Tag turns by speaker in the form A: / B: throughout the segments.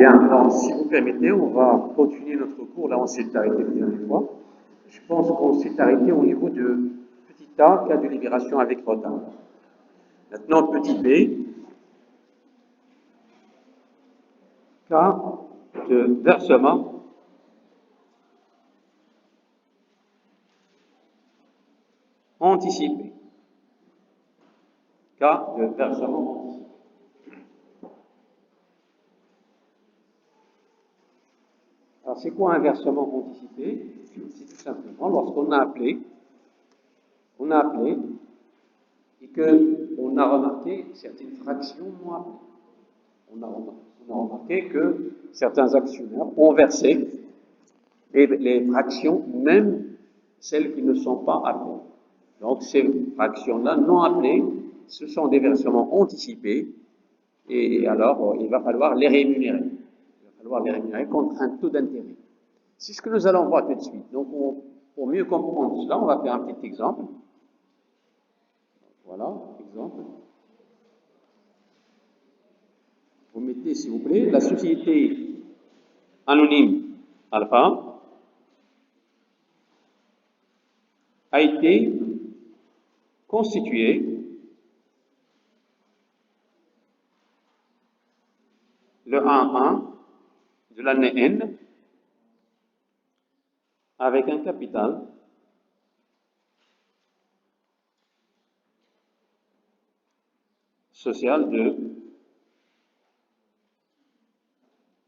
A: Bien, alors si vous permettez, on va continuer notre cours. Là, on s'est arrêté la dernière fois. Je pense qu'on s'est arrêté au niveau de petit a, cas de libération avec retard. Maintenant, petit b, cas de versement anticipé. Cas de versement anticipé. Alors, c'est quoi un versement anticipé? C'est tout simplement lorsqu'on a appelé, et qu'on a remarqué certaines fractions non appelées. On a remarqué que certains actionnaires ont versé les fractions, même celles qui ne sont pas appelées. Donc, ces fractions-là non appelées, ce sont des versements anticipés, et alors il va falloir les rémunérer. Il va falloir les rémunérer contre un taux d'intérêt. C'est ce que nous allons voir tout de suite. Donc, pour mieux comprendre cela, on va faire un petit exemple. Voilà, exemple. Vous mettez, s'il vous plaît, la société anonyme Alpha a été constituée le 1-1 de l'année N avec un capital social de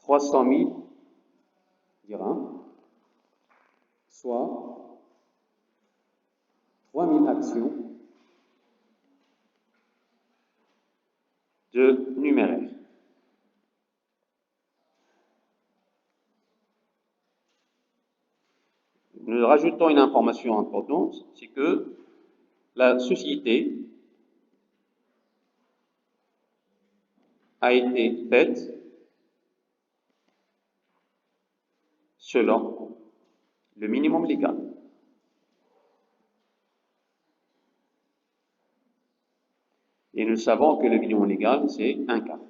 A: 300 000 dirhams, soit 3 000 actions de numéraire. Nous rajoutons une information importante, c'est que la société a été faite selon le minimum légal. Et nous savons que le minimum légal, c'est 1 quart.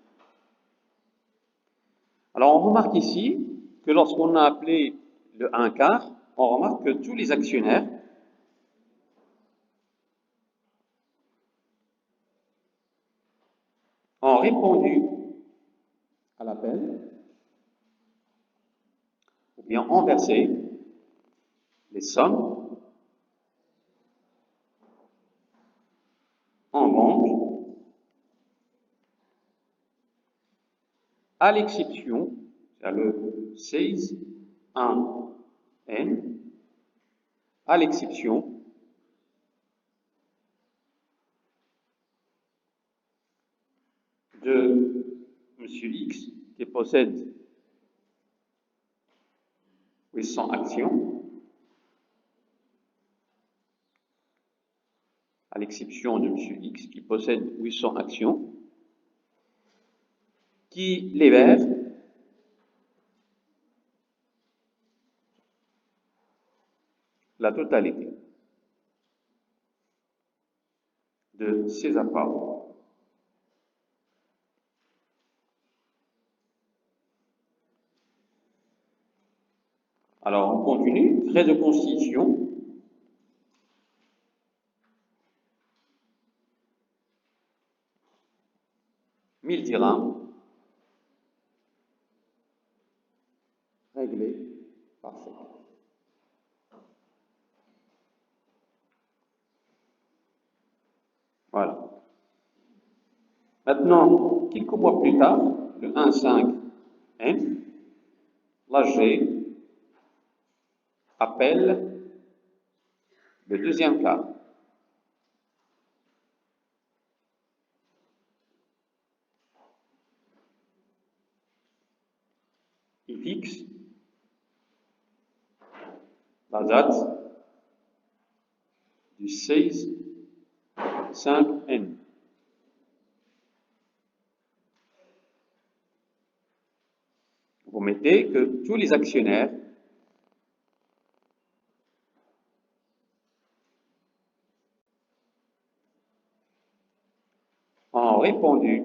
A: Alors, on remarque ici que lorsqu'on a appelé le 1 quart, on remarque que tous les actionnaires ont répondu à l'appel ou bien ont versé les sommes en banque à l'exception, c'est le 16.1N, à l'exception de M. X qui possède 800 actions, à l'exception de M. X qui possède 800 actions, qui libère la totalité de ses apparts. Alors, on continue. Frais de constitution. « 1000 dirhams réglés par chèque. » Voilà. Maintenant, quelques mois plus tard, le 1,5N, l'AG appelle le deuxième cas. Il fixe la date du 16/5N. Vous mettez que tous les actionnaires ont répondu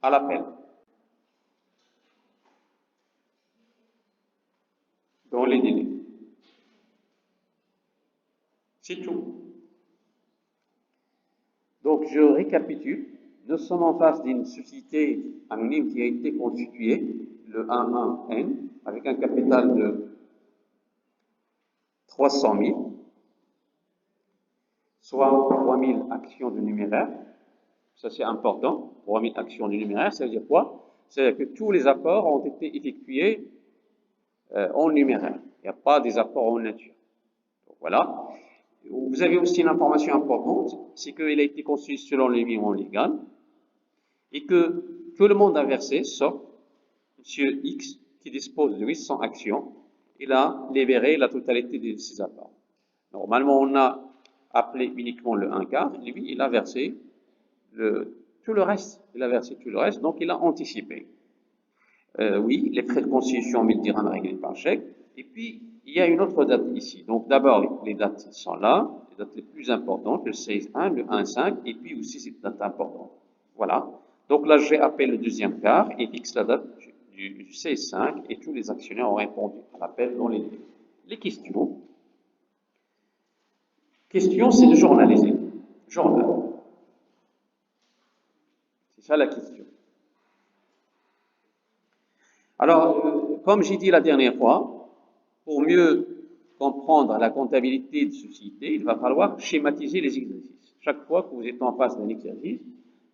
A: à l'appel. dans les délais. C'est tout. Donc, je récapitule. Nous sommes en face d'une société anonyme qui a été constituée, le 11N, avec un capital de 300 000, soit 3 000 actions de numéraire. Ça, c'est important. 3 000 actions de numéraire, ça veut dire quoi? C'est-à-dire que tous les apports ont été effectués en numéraire. Il n'y a pas des apports en nature. Donc, voilà. Vous avez aussi une information importante, c'est qu'il a été constitué selon le minimum légal et que tout le monde a versé, sauf M. X, qui dispose de 800 actions. Il a libéré la totalité de ses apports. Normalement, on a appelé uniquement le 1 quart. Lui, il a versé tout le reste. Il a versé tout le reste, donc il a anticipé. Oui, les frais de constitution 1000 dirhams réglés par chèque. Et puis, il y a une autre date ici. Donc, d'abord, les dates sont là, les dates les plus importantes, le 16-1, le 1-5, et puis aussi cette date importante. Voilà. Donc là, je vais appeler le deuxième quart et fixe la date du 16-5, et tous les actionnaires ont répondu à l'appel dans les questions. Question, c'est de journaliser. Journal. C'est ça la question. Alors, comme j'ai dit la dernière fois, pour mieux comprendre la comptabilité de société, il va falloir schématiser les exercices. Chaque fois que vous êtes en face d'un exercice,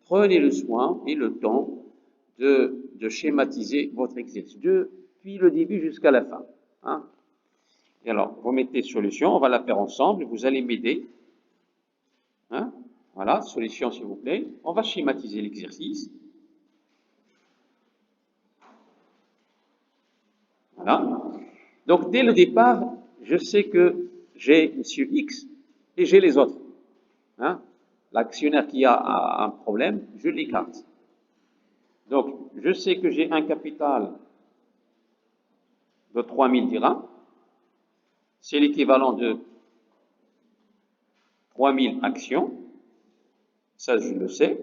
A: prenez le soin et le temps de schématiser votre exercice, depuis le début jusqu'à la fin. Hein? Et alors, vous mettez solution, on va la faire ensemble, vous allez m'aider. Hein? Voilà, solution s'il vous plaît. On va schématiser l'exercice. Voilà. Donc, dès le départ, je sais que j'ai M. X et j'ai les autres. Hein? L'actionnaire qui a un problème, je l'écarte. Donc, je sais que j'ai un capital de 3000 dirhams. C'est l'équivalent de 3000 actions. Ça, je le sais.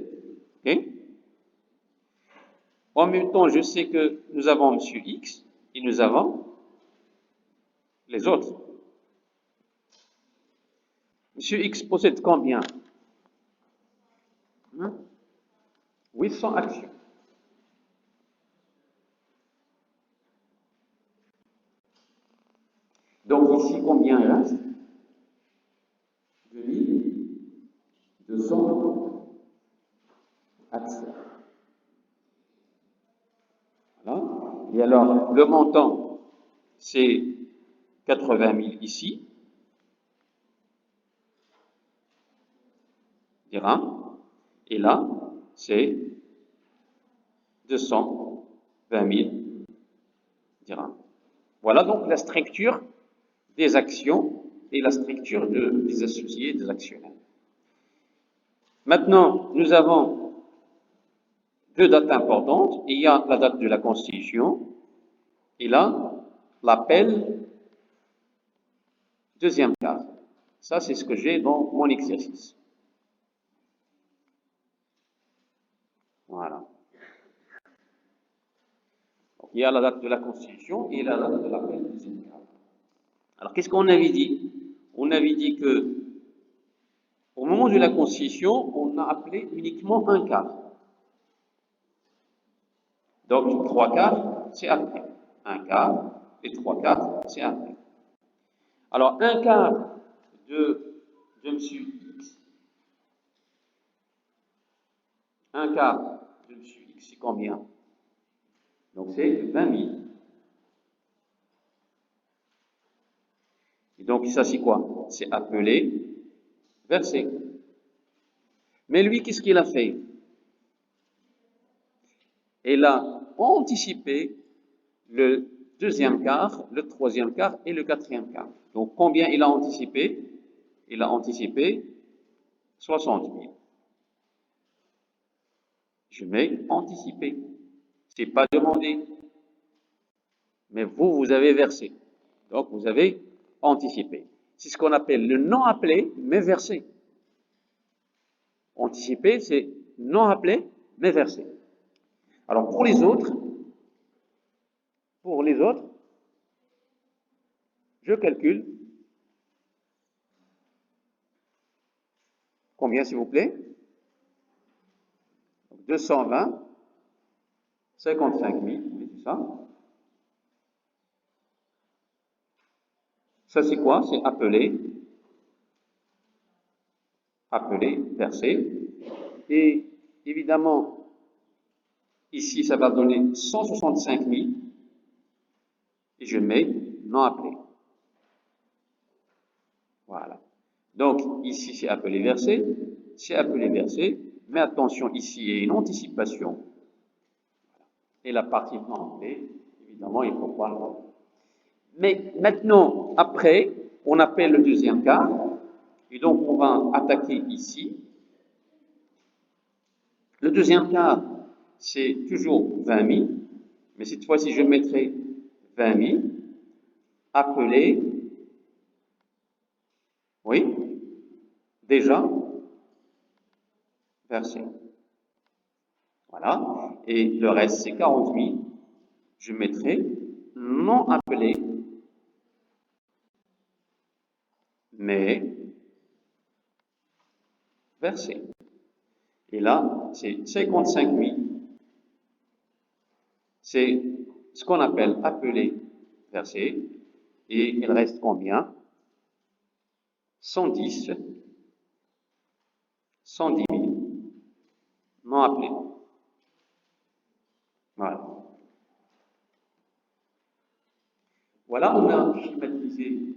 A: Okay? En même temps, je sais que nous avons M. X et nous avons les autres. M. X possède combien? 800 actions. Donc ici, combien il reste? 2200 actions. Voilà. Et alors, le montant, c'est 80 000 ici. Dirhams. Et là, c'est 220 000 dirhams. Voilà donc la structure des actions et la structure des associés des actionnaires. Maintenant, nous avons deux dates importantes. Il y a la date de la Constitution et là, l'appel deuxième quart. Ça, c'est ce que j'ai dans mon exercice. Voilà. Donc, il y a la date de la Constitution et la date de l'appel deuxième quart. Alors, qu'est-ce qu'on avait dit? On avait dit que au moment de la Constitution, on a appelé uniquement un quart. Donc, 3 quarts, c'est après. Un quart et 3 quarts, c'est après. Alors, un quart de M. X, un quart de M. X, c'est combien? Donc, c'est 20 000. Et donc, ça, c'est quoi? C'est appelé versé. Mais lui, qu'est-ce qu'il a fait? Il a anticipé le deuxième quart, le troisième quart et le quatrième quart. Donc, combien il a anticipé? Il a anticipé 60 000. Je mets anticipé. Ce n'est pas demandé. Mais vous avez versé. Donc, vous avez anticipé. C'est ce qu'on appelle le non appelé, mais versé. Anticipé, c'est non appelé, mais versé. Alors, pour les autres, Je calcule. Combien, s'il vous plaît? 220, 55 000, oui, c'est ça. Ça, c'est quoi? C'est appelé, versé. Et évidemment, ici, ça va donner 165 000. Et je mets non appelé. Voilà. Donc, ici, c'est appelé versé. C'est appelé versé. Mais attention, ici, il y a une anticipation. Et la partie non appelée, évidemment, il faut pas le voir. Mais maintenant, après, on appelle le deuxième cas. Et donc, on va attaquer ici. Le deuxième cas, c'est toujours 20 000. Mais cette fois-ci, je mettrai 20 000. Appelé. Oui. Déjà versé. Voilà. Et le reste, c'est 40 000. Je mettrai non appelé, mais versé. Et là, c'est 55 000. C'est ce qu'on appelle appelé, versé. Et il reste combien? 110 000 non appelés. Voilà. Voilà, on a schématisé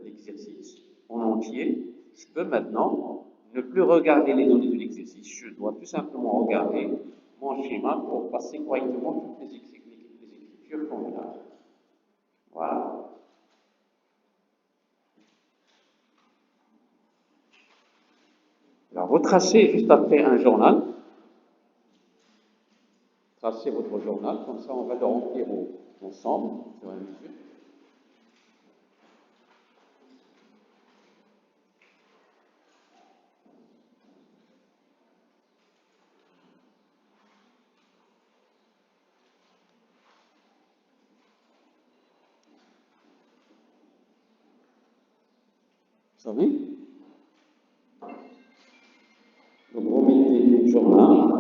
A: l'exercice en entier. Je peux maintenant ne plus regarder les données de l'exercice. Je dois tout simplement regarder mon schéma pour passer correctement toutes les écritures qu'on a. Voilà. Alors, vous tracez juste après un journal. Tracez votre journal, comme ça on va le remplir ensemble, au fur et à mesure. Vous savez? Donc vous mettez le journal.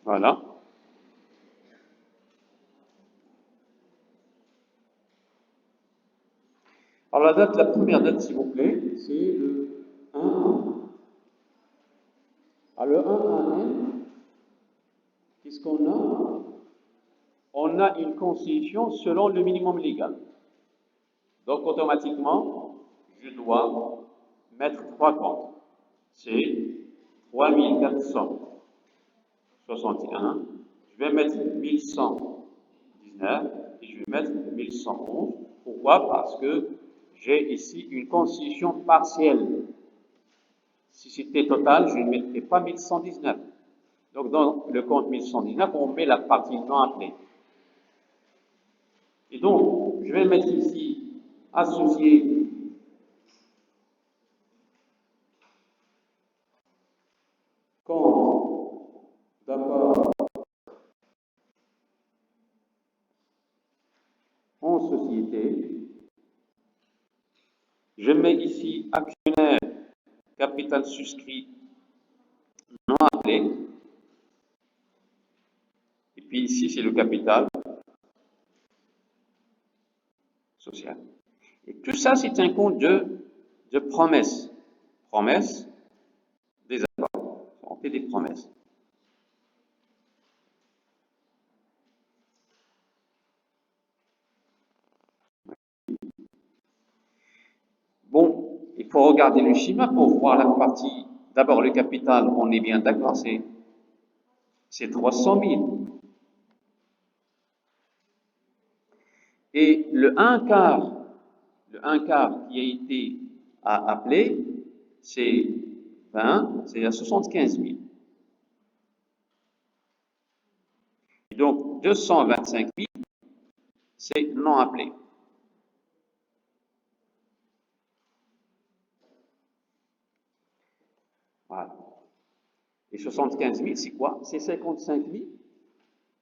A: Voilà. Alors la première date, s'il vous plaît, c'est le 1. Alors le 1 qu'est-ce qu'on a? On a une constitution selon le minimum légal. Donc automatiquement, je dois mettre 3 comptes. C'est 3461. Je vais mettre 1119 et je vais mettre 1111. Pourquoi? Parce que j'ai ici une constitution partielle. Si c'était total, je ne mettrais pas 1119. Donc dans le compte 1119, on met la partie non appelée. Et donc, je vais mettre ici associé compte d'accord en société. Je mets ici actionnaire, capital souscrit non appelé. Et puis ici, c'est le capital social. Et tout ça, c'est un compte de promesses. Promesses des accords. On fait des promesses. Bon, il faut regarder le schéma pour voir la partie. D'abord, le capital, on est bien d'accord, c'est 300 000. Et le un quart qui a été appelé, c'est 20, c'est à 75 000. Et donc 225 000, c'est non appelé. Voilà. Et 75 000, c'est quoi? C'est 55 000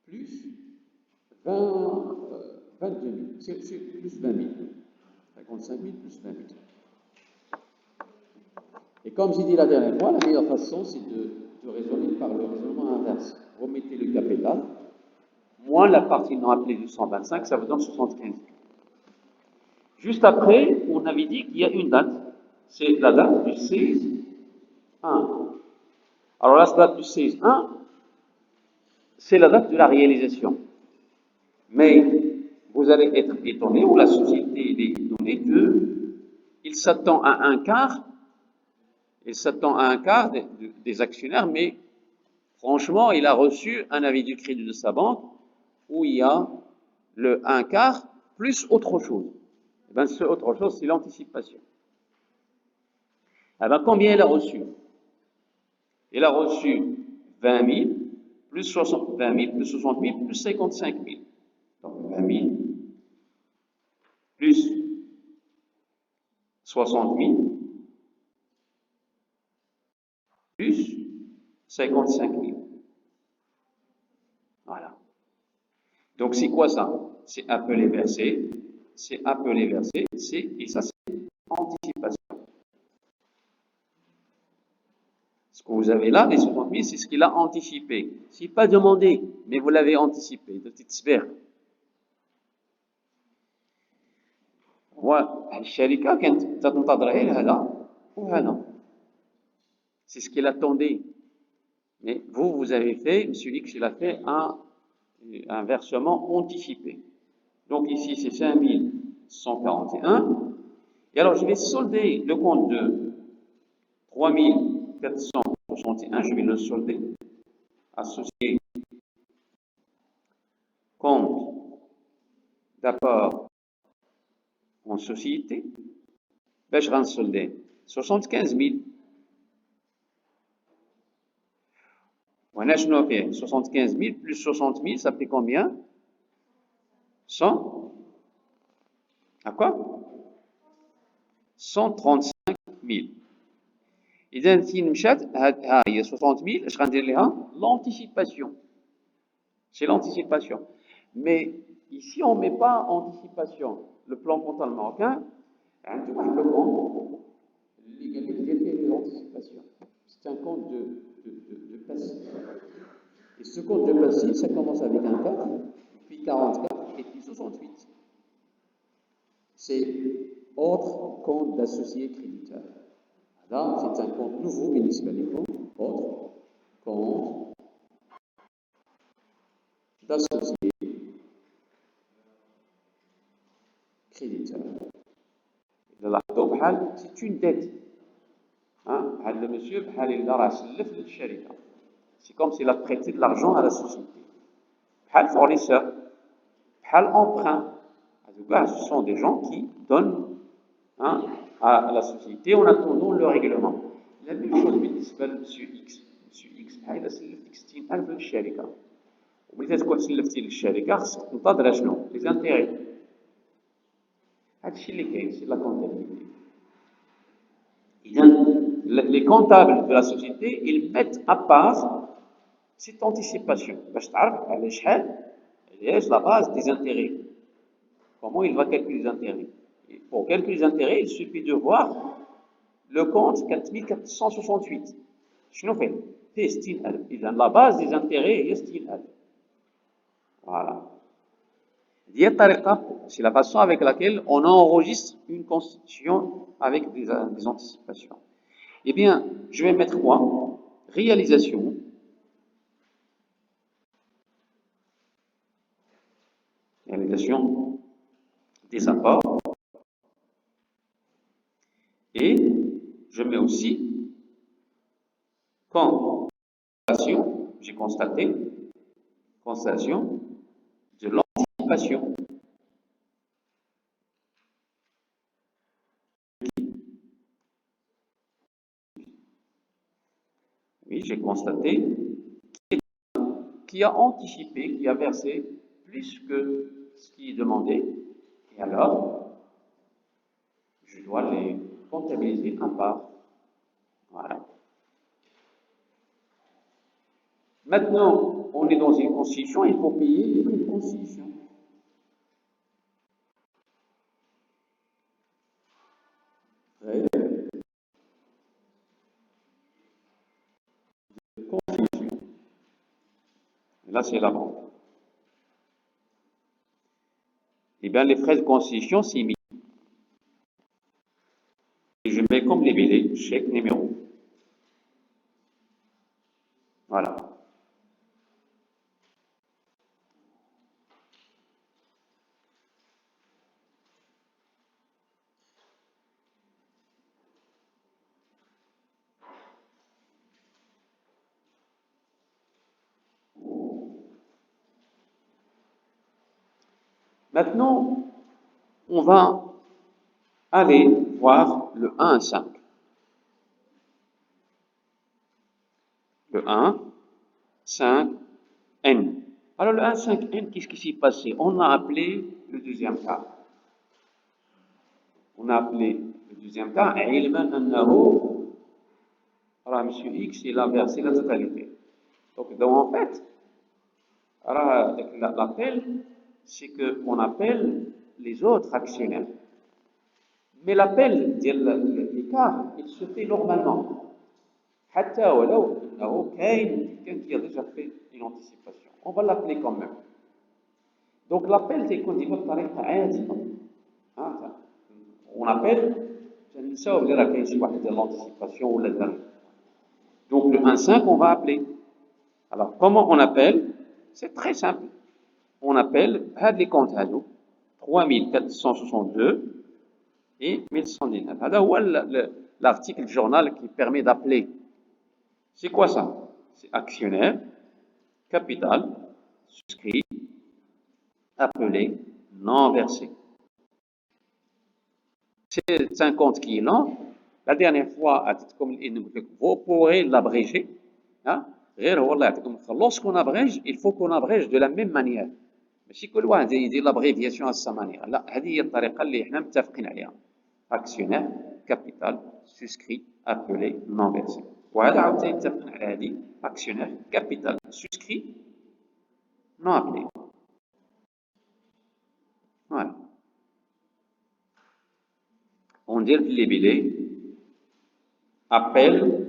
A: plus 22 000. C'est plus 20 000. 55 000 plus 20 000. Et comme j'ai dit la dernière fois, la meilleure façon, c'est de raisonner par le raisonnement inverse. Remettez le capital, moins la partie non appelée du 125, ça vous donne 75 000. Juste après, on avait dit qu'il y a une date. C'est la date du 16-1. Alors là, cette date du 16-1, c'est la date de la réalisation. Mais vous allez être étonné, ou la société est étonnée, il s'attend à un quart, des actionnaires, mais franchement, il a reçu un avis du crédit de sa banque où il y a le un quart plus autre chose. Et bien, ce autre chose, c'est l'anticipation. Eh bien, combien il a reçu? Il a reçu 20 000 plus 60 000 plus 60 000 plus 55 000. Donc 20 000 plus 60 000 plus 55 000. Voilà. Donc c'est quoi ça? C'est appelé versé, et ça c'est anticipation. Ce que vous avez là, les 60 000, c'est ce qu'il a anticipé. C'est pas demandé, mais vous l'avez anticipé. De petite sphère. الشركة كانت تنتظر غير هذا وهذا. C'est ce qu'il attendait. Mais vous avez fait, M. Lix, il a fait un versement anticipé. Donc ici, c'est 5 141. Et alors, je vais solder le compte de 3 461, je vais le solder, associé compte d'apport en société, ben, je vais solder 75 000. Voilà, je n'ai fait 75 000 plus 60 000, ça fait combien? 100? À quoi? 135 000. إذا فين مشات ها هي 60 000 اش غندير لها؟ L'anticipation. C'est l'anticipation. Mais ici, on ne met pas anticipation. Le plan comptable marocain, tu vois le compte, les anticipations. C'est un compte de passif. Et ce compte de passif, ça commence avec un 4, puis 44 et puis 68. C'est autre compte d'associé créditeur. Là, c'est un compte nouveau, municipal, autre compte d'associé créditeur. C'est une dette. Le monsieur, c'est comme s'il a prêté de l'argent à la société. Le fournisseur, emprunt. Ce sont des gens qui donnent à la société en attendant le règlement. La même chose, M. X. M. X, il a سلفت 60,000 للشركة. وملي تكون سلفتي للشركة خصك تنتظر شنو؟ لي زانتيغي. هذا الشيء اللي كاين سي لا كونتابيليتي. إذا les comptables de la société, ils mettent à part cette anticipation. باش تعرف على شحال la base des intérêts. Comment il va calculer les intérêts? Et pour calculer les intérêts, il suffit de voir le compte 4468. شنو فيه؟ فيه 60,000. إذا la base des intérêts هي 60,000. Voilà. C'est la façon avec laquelle on enregistre une constitution avec des anticipations. Eh bien, je vais mettre quoi? Réalisation. Réalisation des apports. Et je mets aussi constatation, j'ai constaté, constatation de l'anticipation. Oui, j'ai constaté qui a anticipé, qui a versé plus que ce qui est demandé. Et alors, je dois les comptabiliser à part. Voilà. Maintenant, on est dans une constitution, il faut payer les frais de constitution. Frais de constitution. Et là, c'est la banque. Eh bien, les frais de constitution, c'est mis. Et je mets comme libellé, chèque numéro. Voilà. Maintenant, on va aller voir le 1 à 5. Le 1, 5, N. Alors le 1, 5, N, qu'est-ce qui s'est passé? On a appelé le deuxième cas. On a appelé le deuxième cas, علما أنه راه monsieur X, il a versé la totalité. Donc en fait, l'appel, c'est qu'on appelle les autres actionnaires. Mais l'appel de l'écart, il se fait normalement. حتى ولو انه كاين quelqu'un qui a déjà fait une anticipation, on va l'appeler quand même. Donc l'appel تيكون ديما بطريقه عاديه. On appelle, تنساو بلي راه كاين شي واحد ديال l'anticipation ولا دار. Donc le 1-5 on va appeler. Alors comment on appelle? C'est très simple. On appelle هاد les comptes هادو 3462 et 1119. هذا هو l'article du journal qui permet d'appeler. C'est quoi ça? C'est actionnaire, capital, souscrit, appelé, non versé. C'est un compte qui est lent. La dernière fois, vous pourrez l'abréger. Lorsqu'on abrège, il faut qu'on abrège de la même manière. ماشي كل واحد يدير l'abréviation à sa manière. لا, هذه هي الطريقة اللي احنا متفقين عليها. Actionnaire, capital, souscrit, appelé, non versé. وهذا عاوتاني متفقين على هذه. Actionnaire, capital, souscrit, non appelé. Voilà. On dit les billets, appel,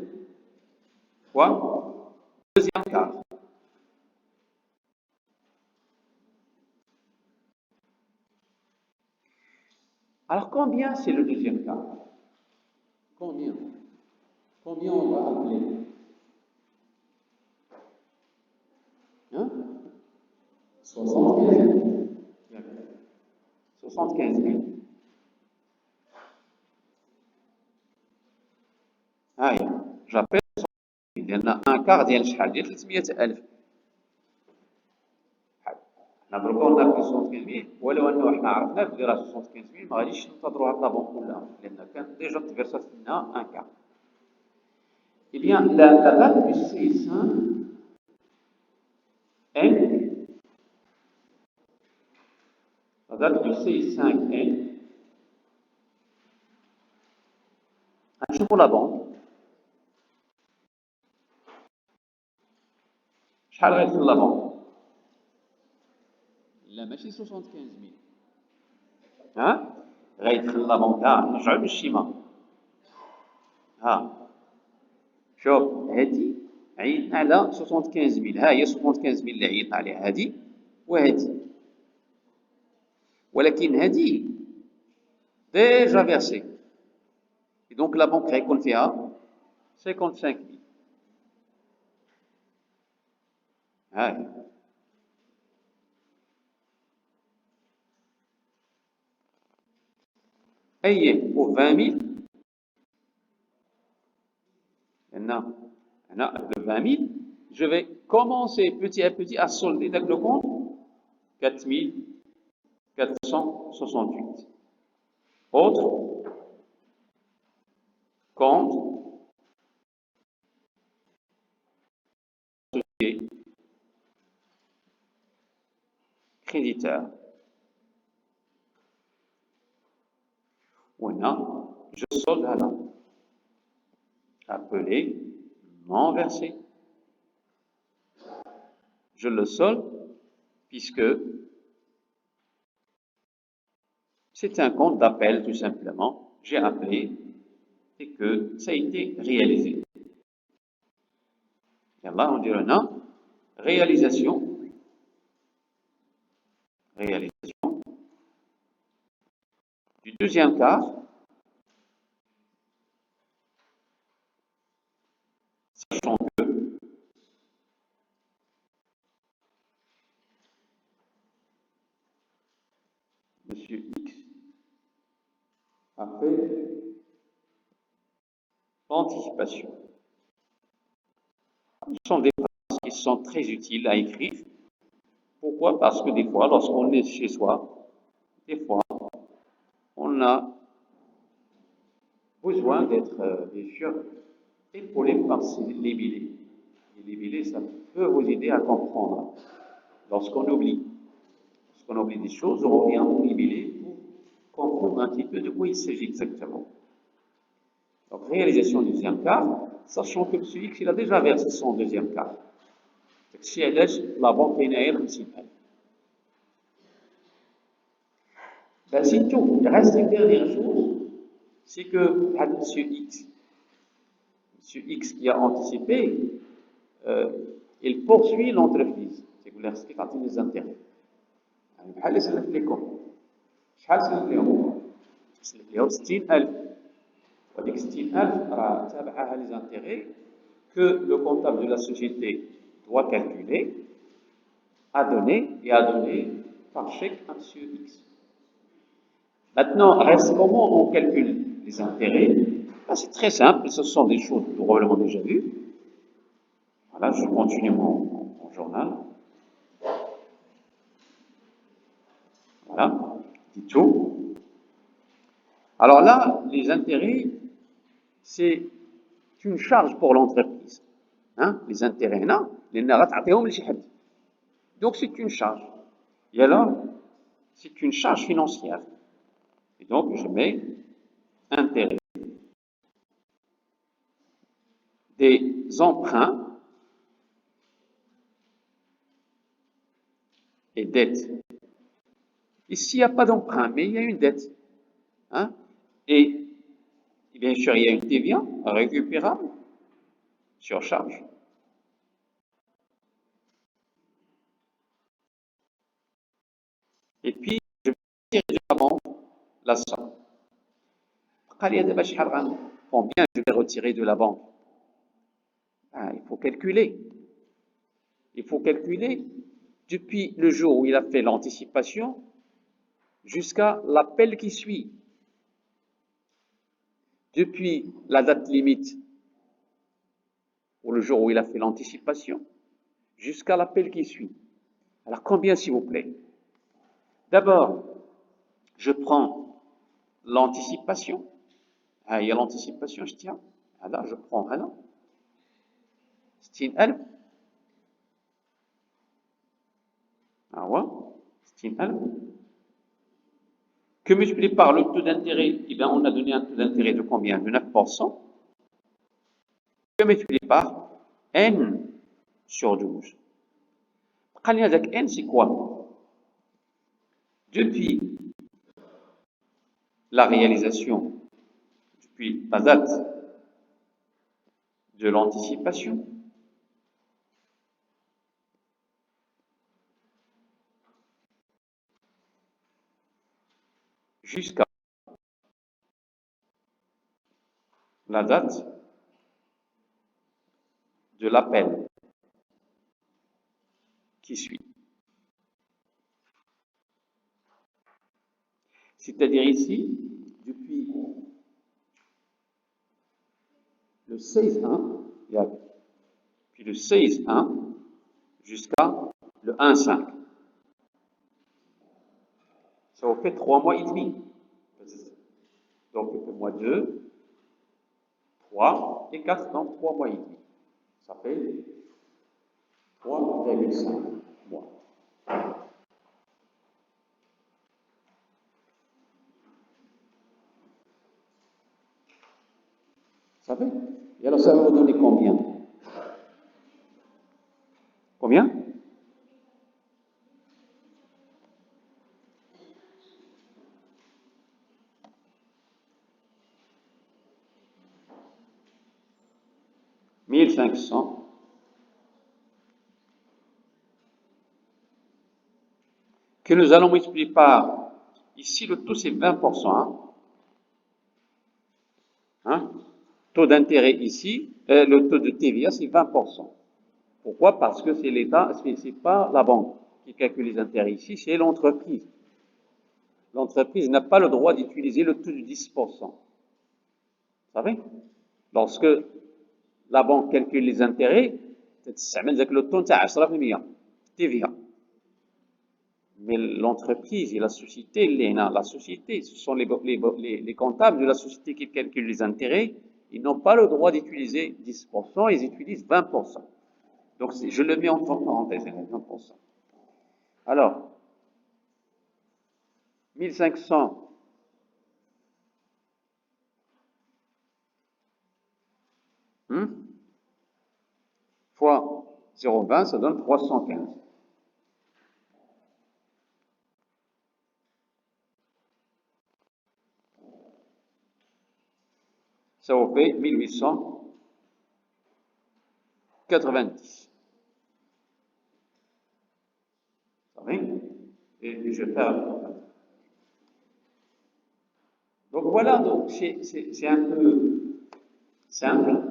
A: quoi? Deuxième cas. Alors combien c'est le deuxième cas? Combien? Combien on va appeler? Hein? 75 000. 75 000. هايا j'appelle 75 000 لأن un quart ديال شحال؟ ديال 300,000. حنا دروكا نابلي 75 000 ولو أنه حنا عرفنا بلي راه 75 000 ما غاديش ننتظروا هاد لابونك كلها لأن كان ديجا تفيرسات فينا un quart. Eh bien, la date du C5 est la date du C5N. نشوفوا لا بونك شحال غيدخل لا بونك؟ لا ماشي 75 000. غيدخل لا بونك. نرجعوا للشيما. شوف هادي عيطنا على 75 000. هي 75 000 اللي عيطنا عليها هادي وهادي. ولكن هادي ديجا فيرسي. Et donc la banque غيكون فيها 55 000. هاي أي pour 20 000. Maintenant, le 20 000, je vais commencer petit à petit à solder avec le compte 4 468. Autre, compte créditeur. هنا je solde هذا appelé non versé. Je le solde puisque c'est un compte d'appel tout simplement. J'ai appelé et que ça a été réalisé. Et là, on dirait non, réalisation du deuxième quart, sachant que M. X a fait l'anticipation. Ce sont des phrases qui sont très utiles à écrire. Pourquoi? Parce que des fois, lorsqu'on est chez soi, des fois, on a besoin d'être, bien sûr, épaulé par les billets. Et les billets, ça peut vous aider à comprendre. Lorsqu'on oublie des choses, on revient aux billets pour comprendre un petit peu de quoi il s'agit exactement. Donc, réalisation du deuxième quart, sachant que M. X, il a déjà versé son deuxième quart. Si elle est la banque pénale principale. Ben, c'est tout. Il reste une dernière chose, c'est que M. X qui a anticipé, il poursuit l'entreprise. C'est que ce qui fait les intérêts. بحال اللي سلف لكم شحال سلف لهم؟ سلف لهم 60000 وديك 60000 راه تابعها les intérêts que le comptable de la société doit calculer, a donné par chèque à M. X. Maintenant, reste comment on calcule les intérêts? Ben, c'est très simple, ce sont des choses probablement déjà vues. Voilà, je continue mon journal. Voilà, dit tout. Alors là, les intérêts, c'est une charge pour l'entreprise. Hein? Les intérêts, non, les donc c'est une charge. Et alors, c'est une charge financière. Et donc, je mets intérêts des emprunts et dettes. Ici, il n'y a pas d'emprunt, mais il y a une dette. Hein? Et bien sûr, il y a une TVA récupérable sur charge. Et puis, je vais retirer de la banque la somme. Combien je vais retirer de la banque? Il faut calculer. Il faut calculer depuis le jour où il a fait l'anticipation jusqu'à l'appel qui suit. Depuis la date limite, ou le jour où il a fait l'anticipation, jusqu'à l'appel qui suit. Alors combien, s'il vous plaît? D'abord, je prends l'anticipation. Il y a l'anticipation, je tiens. Alors, je prends, alors, 60,000. Ouais, 60,000. Que multiplié par le taux d'intérêt, eh bien, on a donné un taux d'intérêt de combien? De 9%. Que multiplié par n sur 12. Avec n, c'est quoi? Depuis la réalisation, depuis la date de l'anticipation, jusqu'à la date de l'appel qui suit. C'est-à-dire ici, depuis le 16-1, puis le 16-1 jusqu'à le 1-5. Ça vous fait 3 mois et demi. Donc, le mois 2, 3 et 4, donc 3 mois et demi. Ça fait 3,5 mois. Ça fait? Et alors ça va vous donner combien? Combien? « 1500 que nous allons multiplier par, ici le taux c'est 20%, hein? Taux d'intérêt ici, le taux de TVA c'est 20%. Pourquoi? Parce que c'est l'État, c'est pas la banque qui calcule les intérêts ici, c'est l'entreprise. L'entreprise n'a pas le droit d'utiliser le taux de 10%. Vous savez? Lorsque la banque calcule les intérêts, ça veut dire que le taux est 10% TVA. Mais l'entreprise et la société, ce sont les comptables de la société qui calculent les intérêts, ils n'ont pas le droit d'utiliser 10%, ils utilisent 20%. Donc je le mets entre parenthèses, 20%. Alors, 1500 fois 0,20, ça donne 315. Ça vous fait 1890. Ça va? Et je vais faire un peu. Donc voilà, donc c'est un peu simple.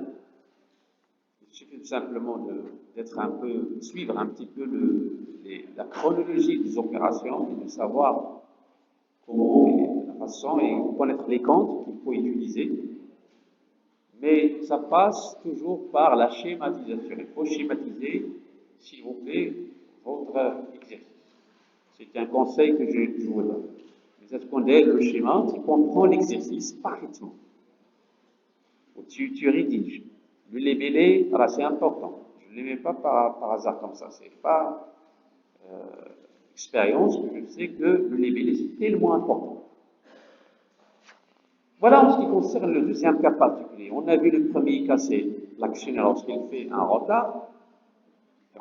A: Il suffit tout simplement d'être un peu, suivre un petit peu la chronologie des opérations et de savoir comment et la façon et connaître les comptes qu'il faut utiliser. Mais ça passe toujours par la schématisation. Il faut schématiser, s'il vous plaît, votre exercice. C'est un conseil que je vous donne. Mais est-ce qu'on aide le schéma, tu comprends l'exercice parfaitement. Tu rédiges. Le libellé, c'est important. Je ne le mets pas par hasard comme ça. C'est pas expérience que je sais que le libellé, c'est tellement important. Voilà en ce qui concerne le deuxième cas particulier. On a vu le premier cas, c'est l'actionnaire lorsqu'il fait un retard.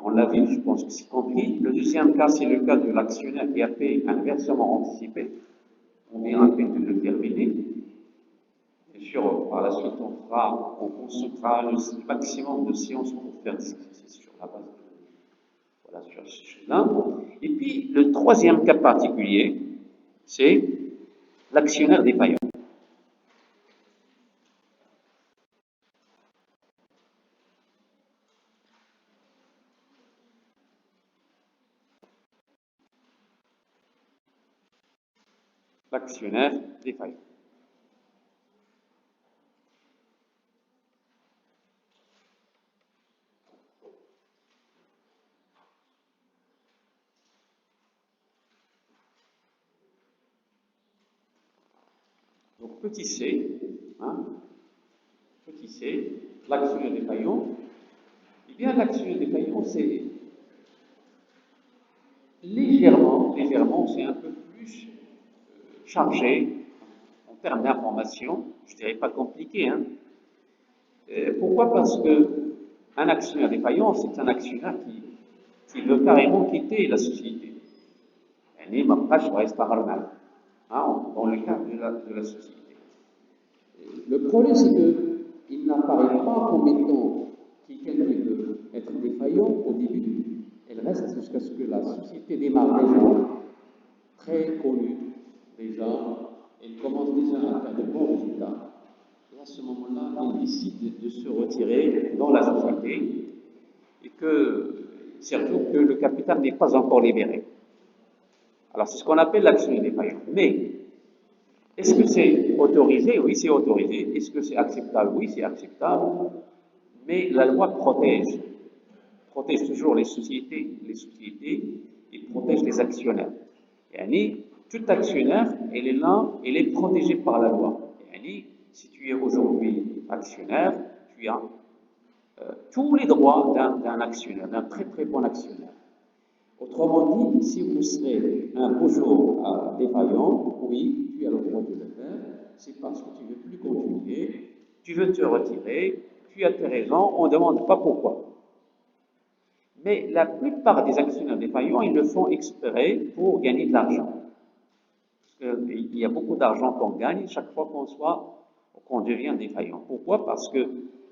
A: On l'a vu, je pense que c'est compris. Le deuxième cas, c'est le cas de l'actionnaire qui a fait un versement anticipé. On vient à peine de le terminer. Bien sûr, par la suite, on consultera le maximum de séances pour faire des exercices sur la base de, voilà, sur ces choses-là. Et puis, le troisième cas particulier, c'est l'actionnaire défaillant. L'actionnaire défaillant. Donc, petit c, petit c, l'actionnaire défaillant. Eh bien, l'actionnaire défaillant, c'est légèrement, c'est un peu plus chargé en termes d'information, je dirais pas compliqué. Pourquoi? Parce que un actionnaire défaillant, c'est un actionnaire qui veut carrément quitter la société. Dans le cadre de la société. Le problème, c'est qu'il n'apparaît pas comme étant quelqu'un qui veut être défaillant au début. Elle reste jusqu'à ce que la société démarre déjà très connue, déjà, elle commence déjà à faire de bons résultats. Et à ce moment-là, elle décide de se retirer dans la société et surtout que le capital n'est pas encore libéré. Alors, c'est ce qu'on appelle l'actionnaire défaillant. Mais, est-ce que c'est autorisé? Oui, c'est autorisé. Est-ce que c'est acceptable? Oui, c'est acceptable. Mais la loi protège toujours les sociétés et protège les actionnaires. Tout actionnaire, il est là, il est protégé par la loi. si tu es aujourd'hui actionnaire, tu as tous les droits d'un actionnaire, d'un très très bon actionnaire. Autrement dit, si vous serez un beau jour défaillant, oui, tu as le droit de le faire, c'est parce que tu ne veux plus continuer, tu veux te retirer, tu as tes raisons, on ne demande pas pourquoi. Mais la plupart des actionnaires défaillants, ils le font exprès pour gagner de l'argent. Il y a beaucoup d'argent qu'on gagne chaque fois qu'on devient défaillant. Pourquoi? Parce que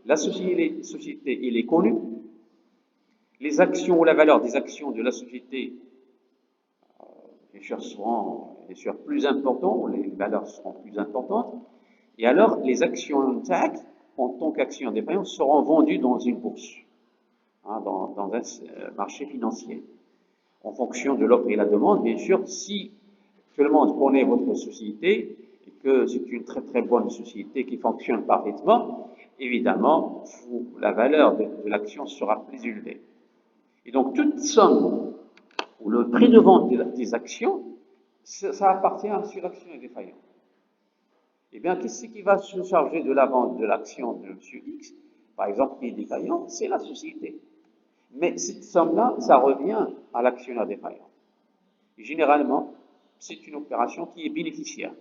A: la société, elle est connue. Les actions ou la valeur des actions de la société, bien sûr, seront bien sûr plus importantes, les valeurs seront plus importantes. Et alors, les actions TAC, en tant qu'actions défaillantes, seront vendues dans une bourse, dans un marché financier. En fonction de l'offre et la demande, bien sûr, si tout le monde connaît votre société et que c'est une très très bonne société qui fonctionne parfaitement, évidemment, la valeur de l'action sera plus élevée. Et donc, toute somme ou le prix de vente des actions, ça appartient à ce l'actionnaire défaillant. Eh bien, qui c'est qui va se charger de la vente de l'action de M. X, par exemple, qui est défaillant? C'est la société. Mais cette somme-là, ça revient à l'actionnaire défaillant. Et généralement, c'est une opération qui est bénéficiaire.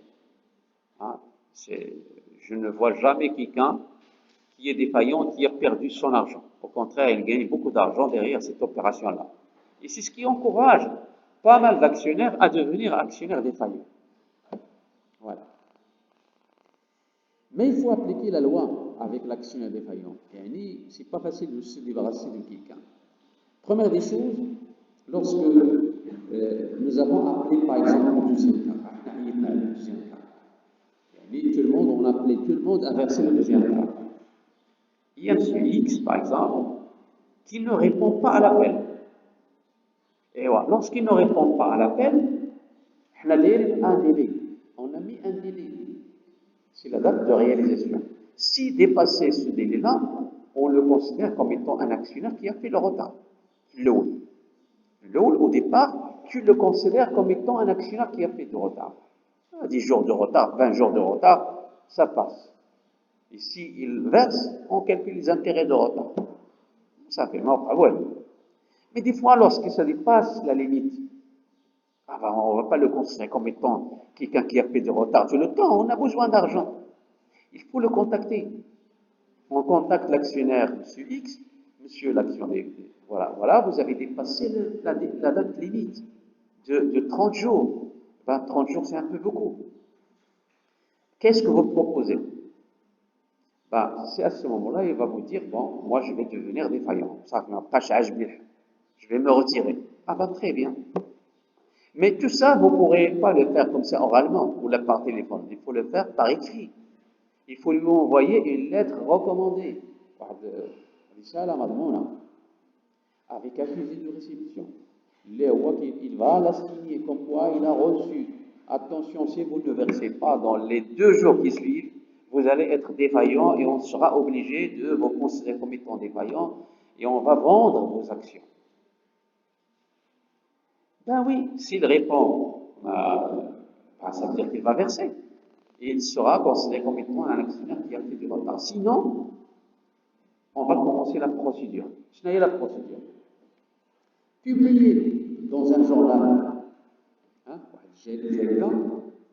A: Je ne vois jamais quelqu'un qui est défaillant, qui a perdu son argent. Au contraire, il gagne beaucoup d'argent derrière cette opération-là. Et c'est ce qui encourage pas mal d'actionnaires à devenir actionnaires défaillants. Voilà. Mais il faut appliquer la loi avec l'actionnaire défaillant. Et c'est pas facile de se débarrasser de quelqu'un. Première des choses, lorsque nous avons appelé par exemple le deuxième cas, tout le monde, on appelait tout le monde à verser le deuxième cas. Il y a M. X, par exemple, qui ne répond pas à l'appel. Et voilà, lorsqu'il ne répond pas à l'appel, on a un délai. On a mis un délai. C'est la date de réalisation. Si dépassé ce délai-là, on le considère comme étant un actionnaire qui a fait le retard. Le hall, au départ, tu le considères comme étant un actionnaire qui a fait du retard. 10 jours de retard, 20 jours de retard, ça passe. Et s'il verse, on calcule les intérêts de retard. Ça fait mort, problème. Mais des fois, lorsque ça dépasse la limite, on ne va pas le considérer comme étant quelqu'un qui a fait du retard tout le temps. On a besoin d'argent. Il faut le contacter. On contacte l'actionnaire, M. X, monsieur l'actionnaire. Voilà, vous avez dépassé la date limite de 30 jours. 30 jours, c'est un peu beaucoup. Qu'est-ce que vous proposez? C'est à ce moment-là, il va vous dire, bon, moi je vais devenir défaillant. Je vais me retirer. Très bien. Mais tout ça, vous ne pourrez pas le faire comme ça oralement ou par téléphone. Il faut le faire par écrit. Il faut lui envoyer une lettre recommandée. Avec accusé de réception. Il va la signer comme quoi il a reçu. Attention, si vous ne versez pas dans les 2 jours qui suivent, vous allez être défaillant et on sera obligé de vous considérer comme étant défaillant et on va vendre vos actions. Oui, s'il répond, ça veut dire qu'il va verser. Et il sera considéré comme étant un actionnaire qui a fait du retard. Sinon, on va commencer la procédure. Ce n'est la procédure. Publier dans un journal,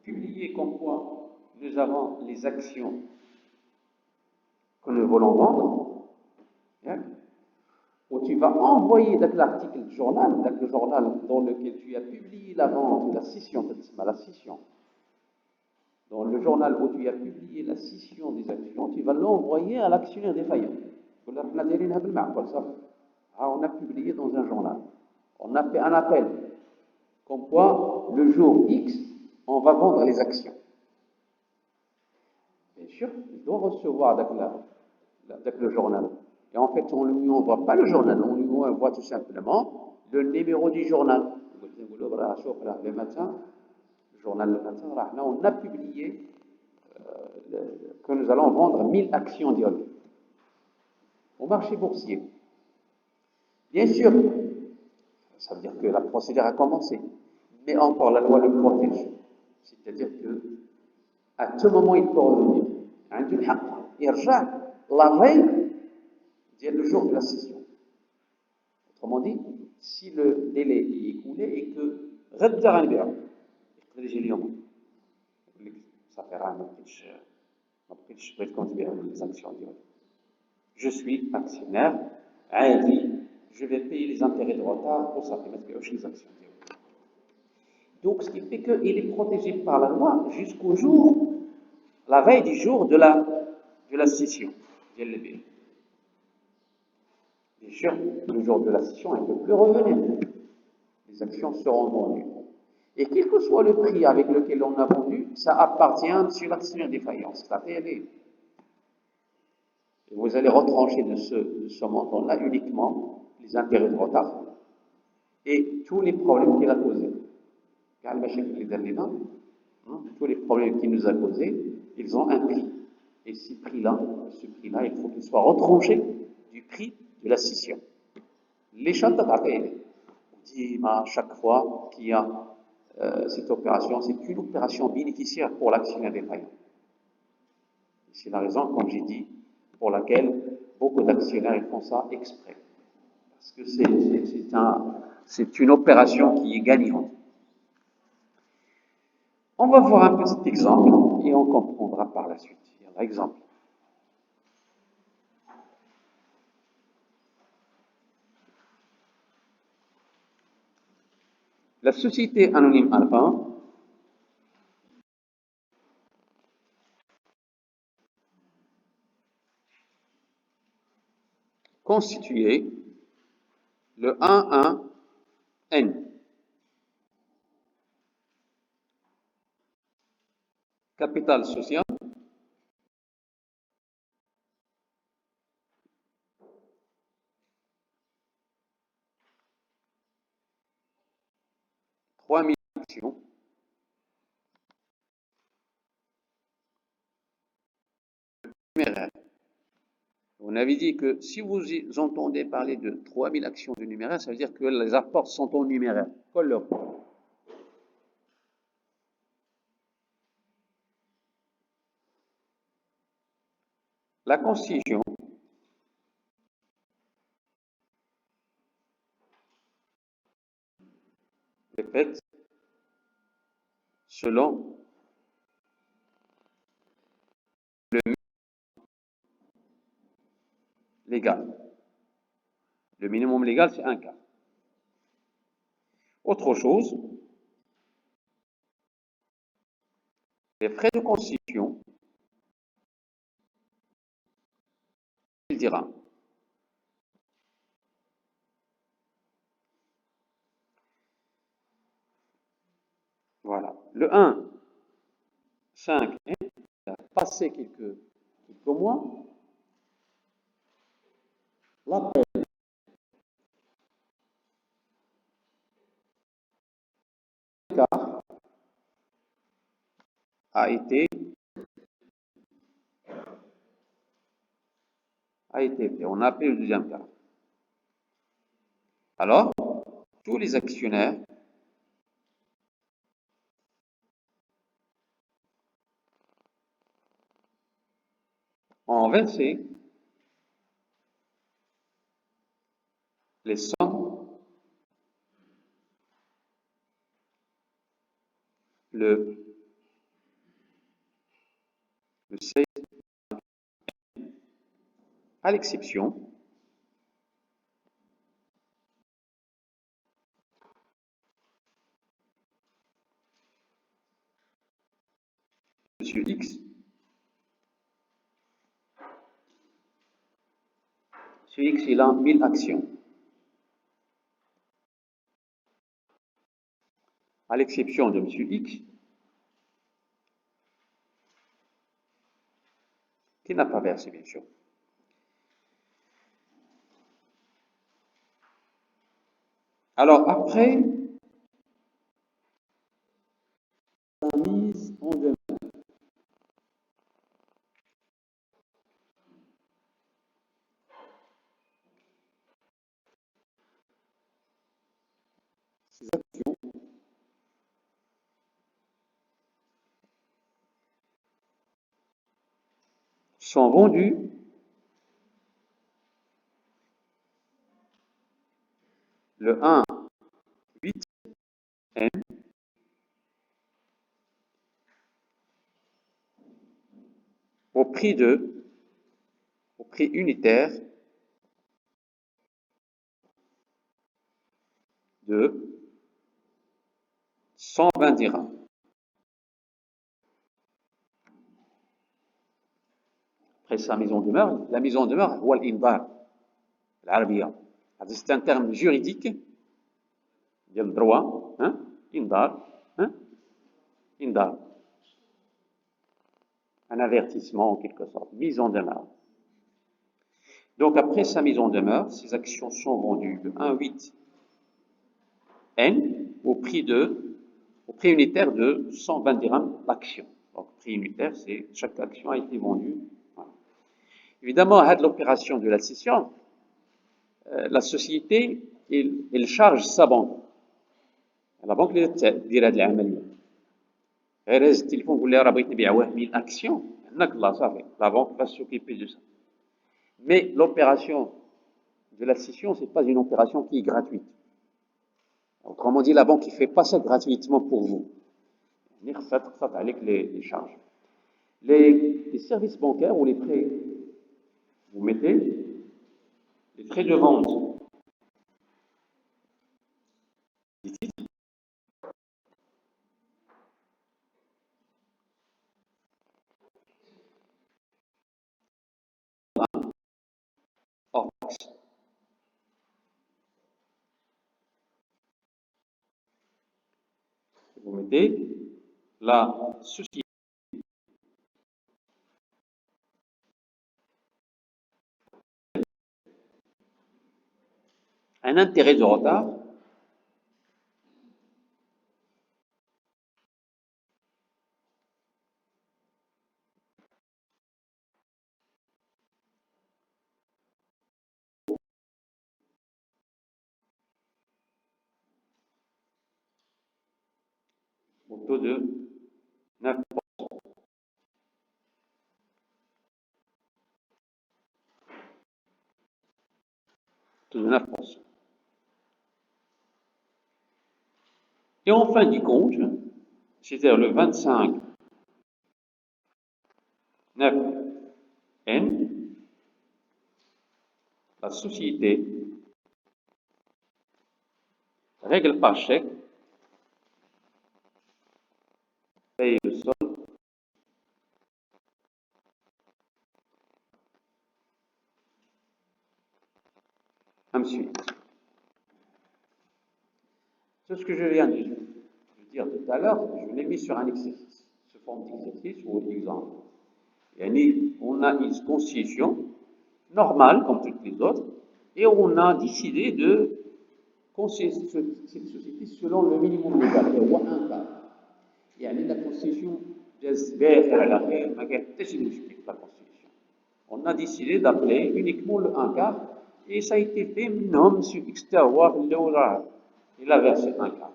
A: publier comme quoi nous avons les actions que nous voulons vendre, où tu vas envoyer l'article du journal, le journal dans lequel tu as publié la vente, la scission, dans le journal où tu as publié la scission des actions, tu vas l'envoyer à l'actionnaire défaillant. On a publié dans un journal. On a fait un appel, comme quoi le jour X, on va vendre les actions. Bien sûr, il doit recevoir le journal. Et en fait, on ne lui envoie pas le journal, on lui envoie tout simplement le numéro du journal. Le matin, le journal le matin, on a publié que nous allons vendre 1000 actions d'IOL au marché boursier. Bien sûr, ça veut dire que la procédure a commencé, mais encore la loi le protège. C'est-à-dire que à tout moment, il peut revenir. عنده الحق يرجع لافي ديال le jour de la session. Autrement dit, si le délai est écoulé et que غدا غنبيعو يقدر يجي اليوم يقول لك صافي راه ما بقيتش بغيتكم تبيعوا لي زاكسيون ديالي. Je suis actionnaire, عادي, je vais payer les intérêts de retard pour ça, ما تبيعوش les actions ديالي. Donc, ce qui fait qu'il est protégé par la loi jusqu'au jour, la veille du jour de la scission. Bien sûr, le jour de la scission, il ne peut plus revenir. Les actions seront vendues. Et quel que soit le prix avec lequel on a vendu, ça appartient à l'actionnaire défaillant. C'est la PLD. Et vous allez retrancher de ce montant-là uniquement les intérêts de retard et tous les problèmes qu'il a causés. Tous les problèmes qu'il nous a causés, ils ont un prix. Et ce prix-là, il faut qu'il soit retranché du prix de la scission. Les chats à chaque fois qu'il y a cette opération, c'est une opération bénéficiaire pour l'actionnaire défaillant. C'est la raison, comme j'ai dit, pour laquelle beaucoup d'actionnaires ils font ça exprès. Parce que c'est une opération qui est gagnante. On va voir un petit exemple et on comprendra par la suite. Il y a un exemple. La société anonyme Alpha constituée le 1-1-N. Capital social. Actions. Numéraire. On avait dit que si vous entendez parler de 3000 actions de numéraire, ça veut dire que les apports sont en numéraire. Colère. La constitution est faite selon le minimum légal. Le minimum légal, c'est 1 quart. Autre chose, les frais de constitution, il dira. Voilà. Le 1, 5, il a passé quelques mois. L'appel a été fait. On a appelé le deuxième quart. Alors, tous les actionnaires ont versé les sommes, le 16, à l'exception de M. X. M. X, il a 1000 actions. À l'exception de M. X, qui n'a pas versé, bien sûr. Alors, après, la mise en demeure. Ces actions sont vendus le 1,8N au prix unitaire de 120 dirhams. Après sa maison demeure, la maison demeure, هو الإنذار العربية. C'est un terme juridique ديال الدروا, إنذار, إنذار. Un avertissement en quelque sorte, mise en demeure. Donc après sa mise en demeure, ces actions sont vendues de 1,8N au prix unitaire de 120 dirhams l'action. Donc prix unitaire, c'est chaque action a été vendue. Voilà. Évidemment, à l'opération de la cession, la société, elle charge sa banque. La banque اللي دير هذه العمليه. غير هز التليفون يقول لها راه بغيت نبيع 1000 اكسيون, هناك الله صافي, la banque va s'occuper de ça. Mais l'opération de la cession, ce n'est pas une opération qui est gratuite. Autrement dit, la banque ne fait pas ça gratuitement pour vous. Avec les charges. Les services bancaires ou les prêts, vous mettez les frais de vente des titres. Hors taxe. Vous mettez la société un intérêt de retard au taux de 9%. Taux de 9%. Et en fin du compte, c'est-à-dire le 25 9N, la société règle par chèque, paye le solde ensuite. C'est ce que je viens de dire tout à l'heure, je l'ai mis sur un exercice, sous forme d'exercice ou d'exemple. On a une constitution normale comme toutes les autres et on a décidé de constituer cette société selon le minimum légal, et هو un cas. La constitution on a décidé d'appeler uniquement le 1 quart et ça a été fait minimum sur extérieur, il a versé 1 quart.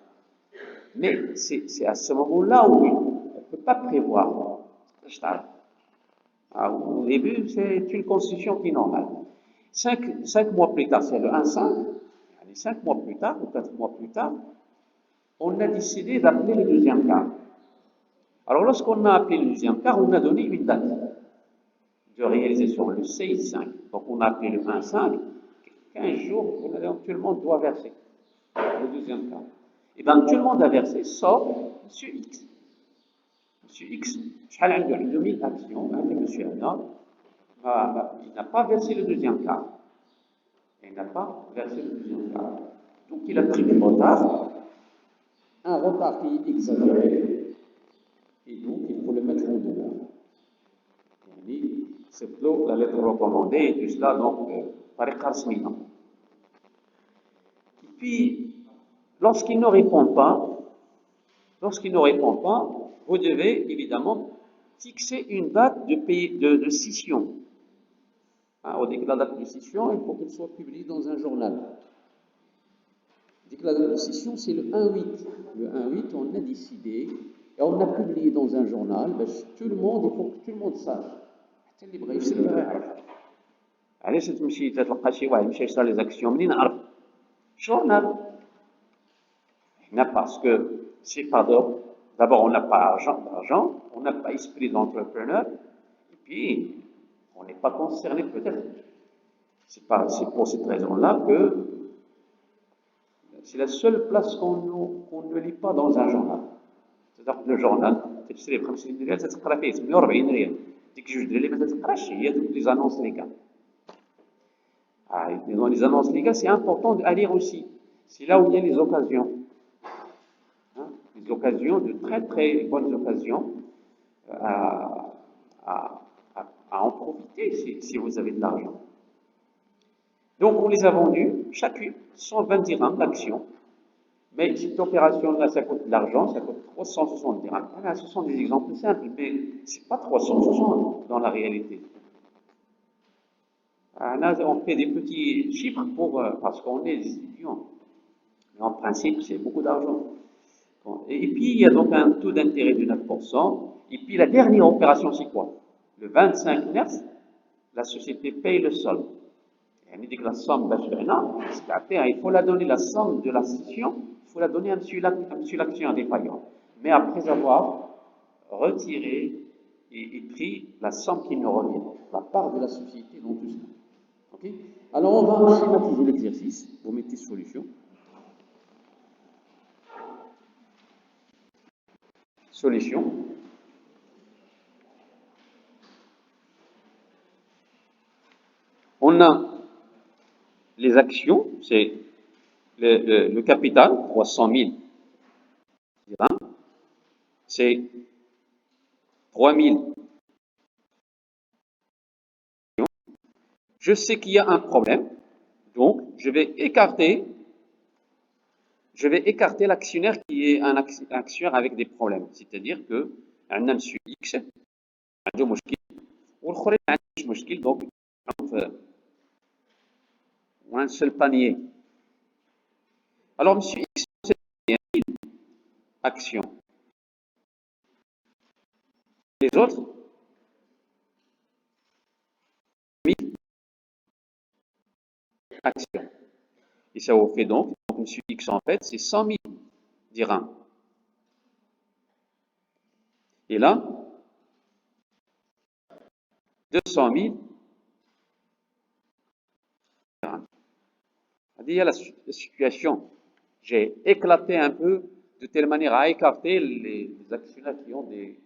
A: Mais c'est à ce moment-là où on ne peut pas prévoir. Au début, c'est une constitution qui est normale. 5 mois plus tard, c'est le 1,5. 5 mois plus tard, ou 4 mois plus tard, on a décidé d'appeler le deuxième quart. Alors, lorsqu'on a appelé le deuxième quart, on a donné une date de réalisation, le 6,5. Donc, on a appelé le 1,5, 15 jours, tout le monde doit verser le deuxième quart. Et bien, tout le monde a versé, sauf M. X. M. X, il a 2000 actions, M. Anna, il n'a pas versé le deuxième quart. Il n'a pas versé le deuxième quart. Donc, il a pris du retard, un retard qui est exagéré, et donc il faut le mettre en demeure. C'est la lettre recommandée, et tout cela, donc, par Khasmina. Et puis, lorsqu'il ne répond pas, vous devez évidemment fixer une date de scission. On dit que la date de scission, il faut qu'elle soit publiée dans un journal. On dit que la date de scission, c'est le 1,8. Le 1,8, on a décidé, et on a publié dans un journal, il faut que tout le monde sache. حتى اللي بغى يشري بغى يعرف. علاش تمشي تلقى شي واحد مشى يشري لي زاكسيون منين عرف؟ جورنال. حنا باسكو سي با d'abord on n'a pas d'argent, on n'a pas esprit d'entrepreneur, et puis on n'est pas concerné peut-être. C'est pour cette raison-là que c'est la seule place qu'on ne lit pas dans un journal. C'est-à-dire que le journal, تشتري ب 50 ريال تتقرا فيه 48 ريال. ديك 2 درهم اللي ما تتقراش هي دوك لي زانونس ليغال. Dans les annonces légales, c'est important à lire aussi. C'est là où il y a les occasions. Les occasions, de très très bonnes occasions à en profiter si vous avez de l'argent. Donc on les a vendus, chacune 120 dirhams l'action. Mais cette opération-là, ça coûte de l'argent, ça coûte 360 dirhams. Là, ce sont des exemples simples, mais ce n'est pas 360 dans la réalité. Là, on fait des petits chiffres parce qu'on est des étudiants. Mais en principe, c'est beaucoup d'argent. Et puis, il y a donc un taux d'intérêt de 9%. Et puis, la dernière opération, c'est quoi? Le 25 mars, la société paye le solde. Elle dit que la somme, il faut la donner, la somme de la session, il faut la donner à monsieur l'actionnaire défaillant. Mais après avoir retiré et pris la somme qui nous revient, la part de la société dans tout cela. Okay? Alors, on va schématiser l'exercice. Vous mettez solution. Solution. On a les actions, c'est le capital, 300 000 dirhams. C'est 3 000. Je sais qu'il y a un problème, donc je vais écarter l'actionnaire qui est un actionnaire avec des problèmes. C'est-à-dire que un monsieur X a deux مشكل والآخرين ما عندهمش مشكل, donc on a un seul panier. Alors monsieur X c'est 1000 actions. Les autres 1000 actions. Et ça vous fait donc monsieur X en fait c'est 100 000 dirhams. Et là 200 000 dirhams. Il y a la situation. J'ai éclaté un peu de telle manière à écarter les actionnaires qui ont des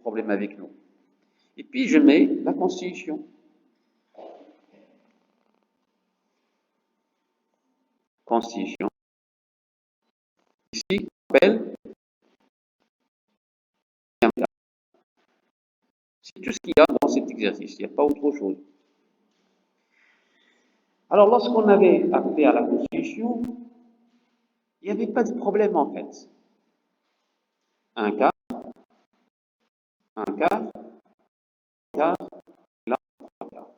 A: problèmes avec nous. Et puis je mets la constitution. Constitution. Ici, on appelle. C'est tout ce qu'il y a dans cet exercice. Il n'y a pas autre chose. Alors, lorsqu'on avait appelé à la constitution, il n'y avait pas de problème en fait. Un quart, là, trois quarts.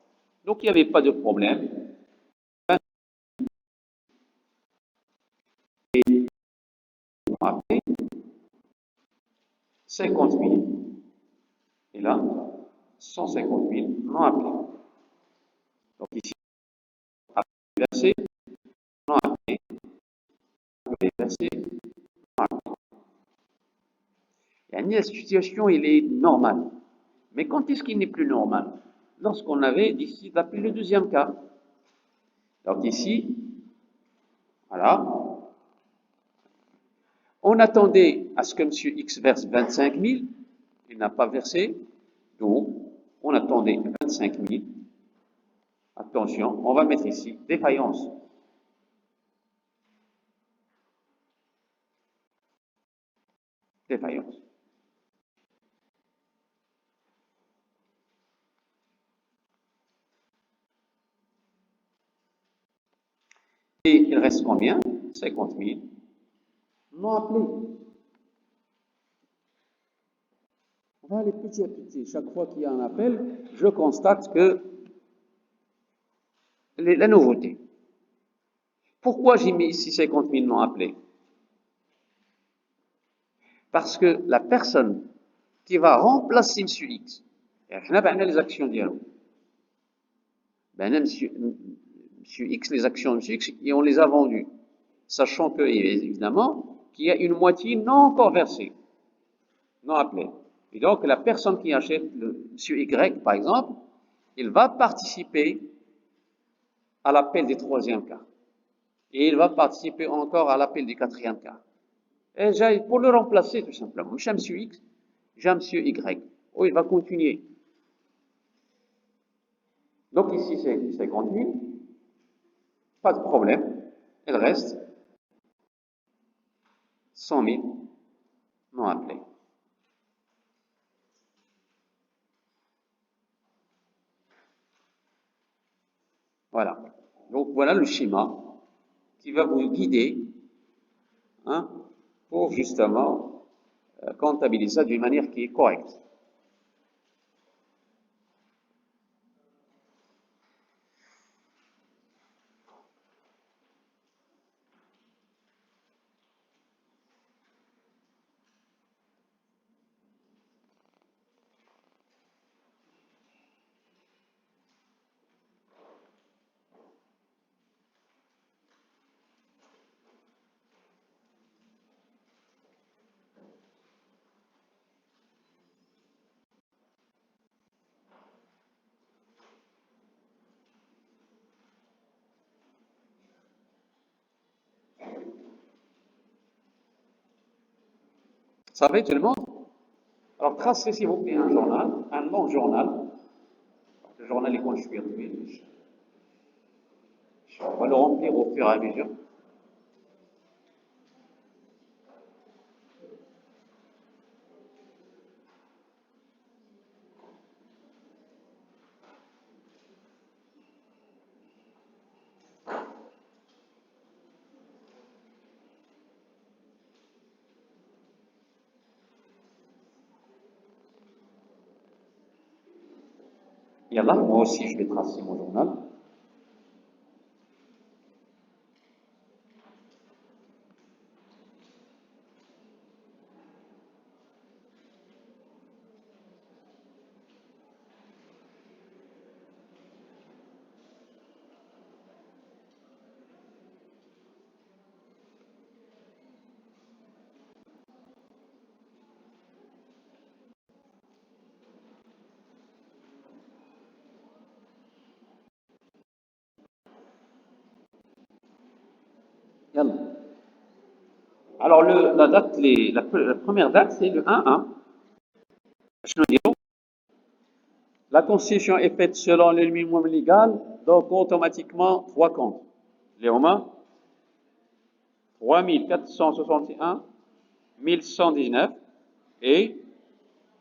A: Donc, il n'y avait pas de problème. Et on a appelé 50 000. Et là, 150 000 non appelés. Donc ici, après versé, non appelé. Après versé, non appelé. La situation, elle est normale. Mais quand est-ce qu'il n'est plus normal? Lorsqu'on avait décidé d'appeler le deuxième cas. Donc ici, voilà. On attendait à ce que M. X verse 25 000. Il n'a pas versé. Donc, on attendait 25 000. Attention, on va mettre ici défaillance. Défaillance. Et il reste combien? 50 000 non appelés. On va aller petit à petit. Chaque fois qu'il y a un appel, je constate que la nouveauté. Pourquoi j'ai mis ici 50 000 non appelés? Parce que la personne qui va remplacer M. X, Et on a les actions d'Yalou. Ben, monsieur X, les actions de monsieur X, et on les a vendues. Sachant que, évidemment, qu'il y a une moitié non encore versée, non appelée. Et donc, la personne qui achète le monsieur Y, par exemple, il va participer à l'appel du troisième cas. Et il va participer encore à l'appel du quatrième cas. Et pour le remplacer, tout simplement. J'ai monsieur X, j'ai monsieur Y. Oh, il va continuer. Donc ici, c'est continu. Pas de problème. Il reste 100 000 non appelés. Voilà. Donc voilà le schéma qui va vous guider pour justement comptabiliser ça d'une manière qui est correcte. Ça va tout le monde? Alors tracez s'il vous plaît un journal, un long journal. Le journal est construit. On va le remplir au fur et à mesure. Et là, moi aussi, je vais tracer mon journal. Alors, la date, la première date, c'est le 1-1. La constitution est faite selon le minimum légal, donc automatiquement 3 comptes. Les Romains, 3461, 1119 et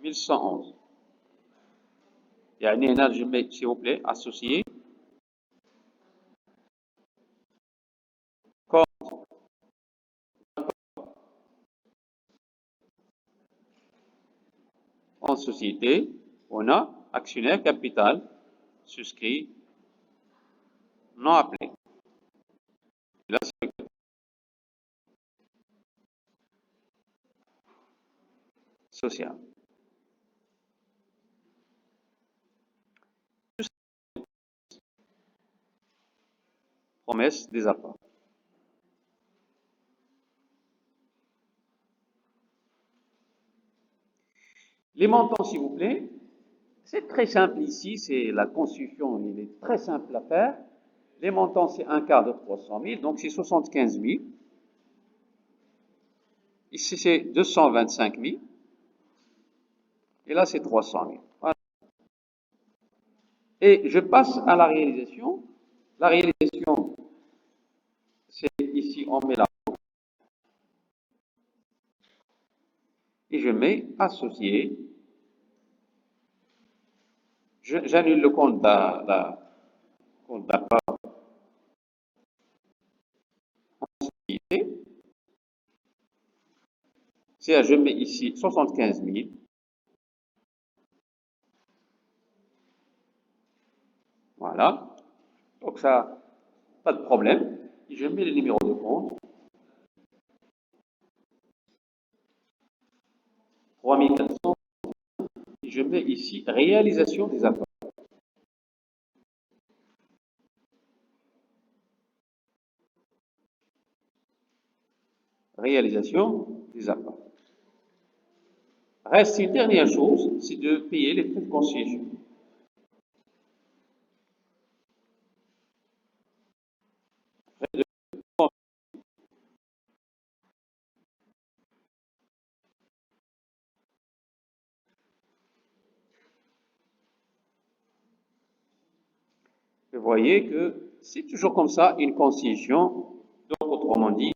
A: 1111. Il y a une énergie, s'il vous plaît, associée. En société, on a actionnaire capital, souscrit, non appelé. Là, c'est social. Promesse des apports. Les montants, s'il vous plaît, c'est très simple ici, c'est la constitution, il est très simple à faire. Les montants, c'est un quart de 300 000, donc c'est 75 000. Ici, c'est 225 000. Et là, c'est 300 000. Voilà. Et je passe à la réalisation. La réalisation, c'est ici, on met la et je mets associé. J'annule le compte d'apport en société. C'est-à-dire, je mets ici 75 000. Voilà. Donc ça, pas de problème. Et je mets le numéro de compte. 3400. Et je mets ici réalisation des apports. Réalisation des apports. Reste une dernière chose, c'est de payer les frais de conciliation. Vous voyez que c'est toujours comme ça, une conciliation, donc autrement dit,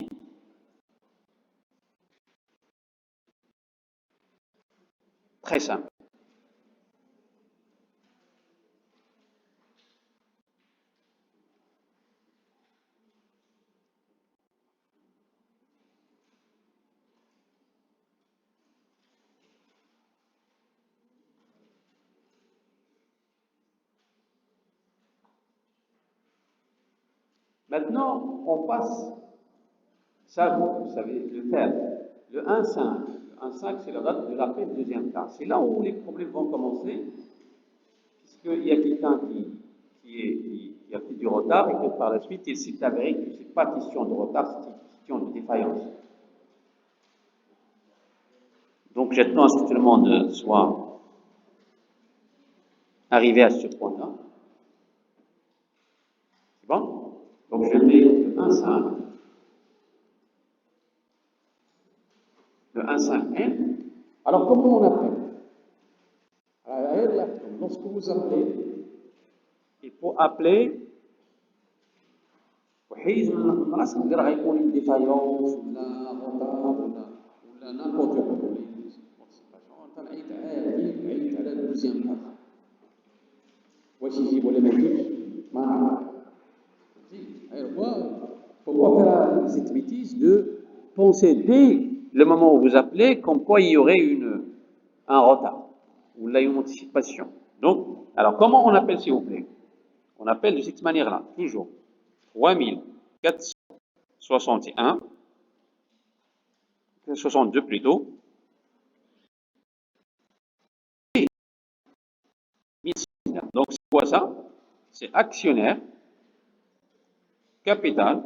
A: très simple. Maintenant, on passe, ça vous savez le faire, le 1,5. Le 1,5, c'est la date de l'appel deuxième cas. C'est là où les problèmes vont commencer, puisqu'il y a quelqu'un qui a pris du retard et que par la suite, il s'est avéré que ce n'est pas question de retard, c'est question de défaillance. Donc, j'attends à ce que tout le monde soit arrivé à ce point-là. C'est bon? Donc, je mets le 1,5. Le 1,5N. Alors, comment on appelle? Lorsque vous appelez, il faut appeler وحيد من الراس اللي راه يكون une défaillance ولا retard ولا n'importe quoi. انت نعيط على الدوزيام باغ واش يجيب ولا ما يجيبش ما نعرف. Faut pas faire cette bêtise de penser dès le moment où vous appelez comme quoi il y aurait un retard ou là une anticipation. Donc, alors comment on appelle s'il vous plaît? On appelle de cette manière-là, toujours 3461, 62 plutôt, et 1100. Donc c'est quoi ça? C'est actionnaire, capital,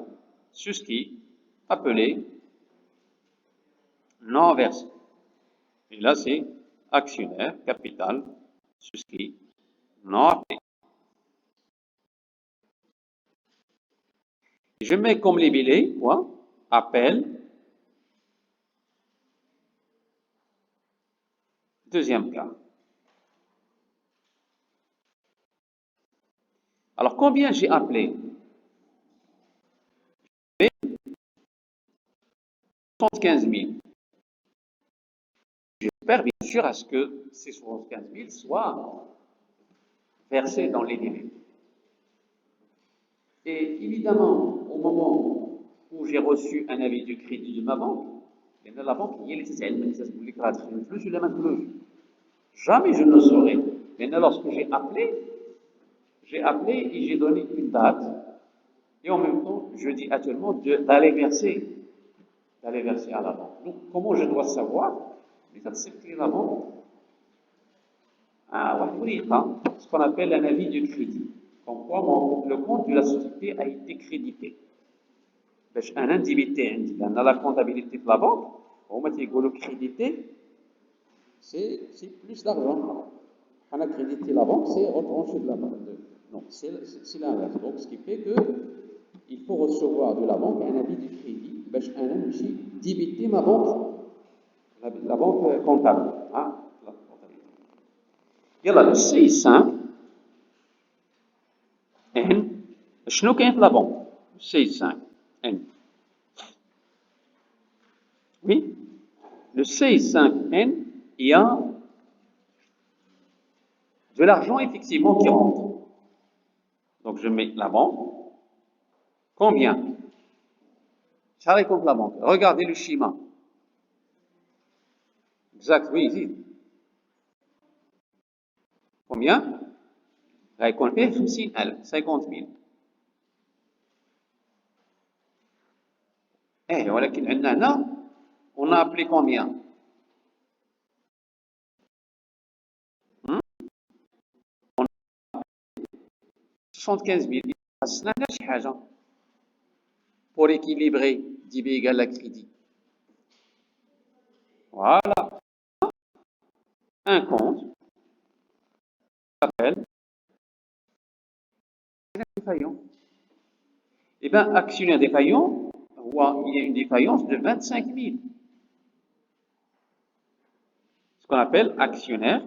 A: souscrit, appelé, non versé. Et là c'est actionnaire, capital, souscrit, non appelé. Je mets comme libellé, quoi? Appel, deuxième cas. Alors, combien j'ai appelé? 75 000. J'espère bien sûr à ce que ces 75 000 soient versés dans les délais. Et évidemment, au moment où j'ai reçu un avis du crédit de ma banque, la banque, jamais je ne le saurais. Maintenant, lorsque j'ai appelé et j'ai donné une date, et en même temps, je dis actuellement d'aller verser à la banque. Donc, comment je dois savoir? Les accepter la banque, ce qu'on appelle un avis de crédit. Comme quoi, le compte de la société a été crédité. Un individu, dans la comptabilité de la banque, on dit que le crédité, c'est plus d'argent. On a crédité la banque, c'est retranché de la banque. Non, c'est l'inverse. Donc, ce qui fait qu'il faut recevoir de la banque un avis de crédit. Un ami débiter ma banque, la banque comptable. Hein, la comptabilité. يلا le CI5 N شنو كاين في لا بنك CI5 N. Oui, le CI5N, il y a de l'argent effectivement qui rentre. Donc je mets la banque. Combien? Ça raconte la banque. Regardez le schéma. Exact, oui, ici. Combien? Ça raconte 50 000. Eh, ولكن عندنا هنا on a appelé combien? 75 000. Pour équilibrer DB égale à crédit. Voilà. Un compte s'appelle défaillant. Eh bien, actionnaire défaillant, il y a une défaillance de 25 000. Ce qu'on appelle actionnaire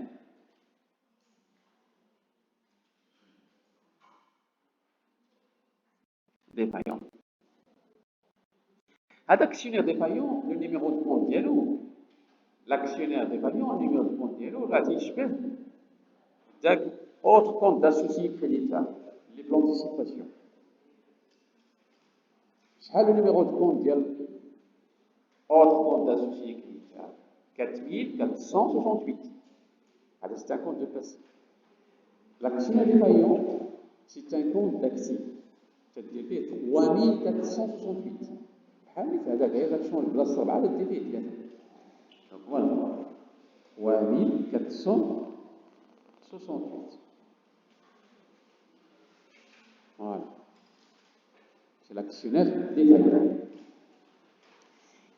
A: défaillant. À l'actionnaire défaillant, le numéro de compte dialogue, l'actionnaire défaillant, le numéro de compte dialogue, là, c'est autre compte d'associé créditaire, les plans d'anticipation. Le numéro de compte dialogue, autre compte d'associé créditaire, 4468. C'est un compte de passif. L'actionnaire défaillant, c'est un compte d'actifs. C'est-à-dire 3468. هذا غير شلون البلاصه 4 الديفي ديالها. Donc voilà. 3468. Voilà. C'est l'actionnaire défaillant.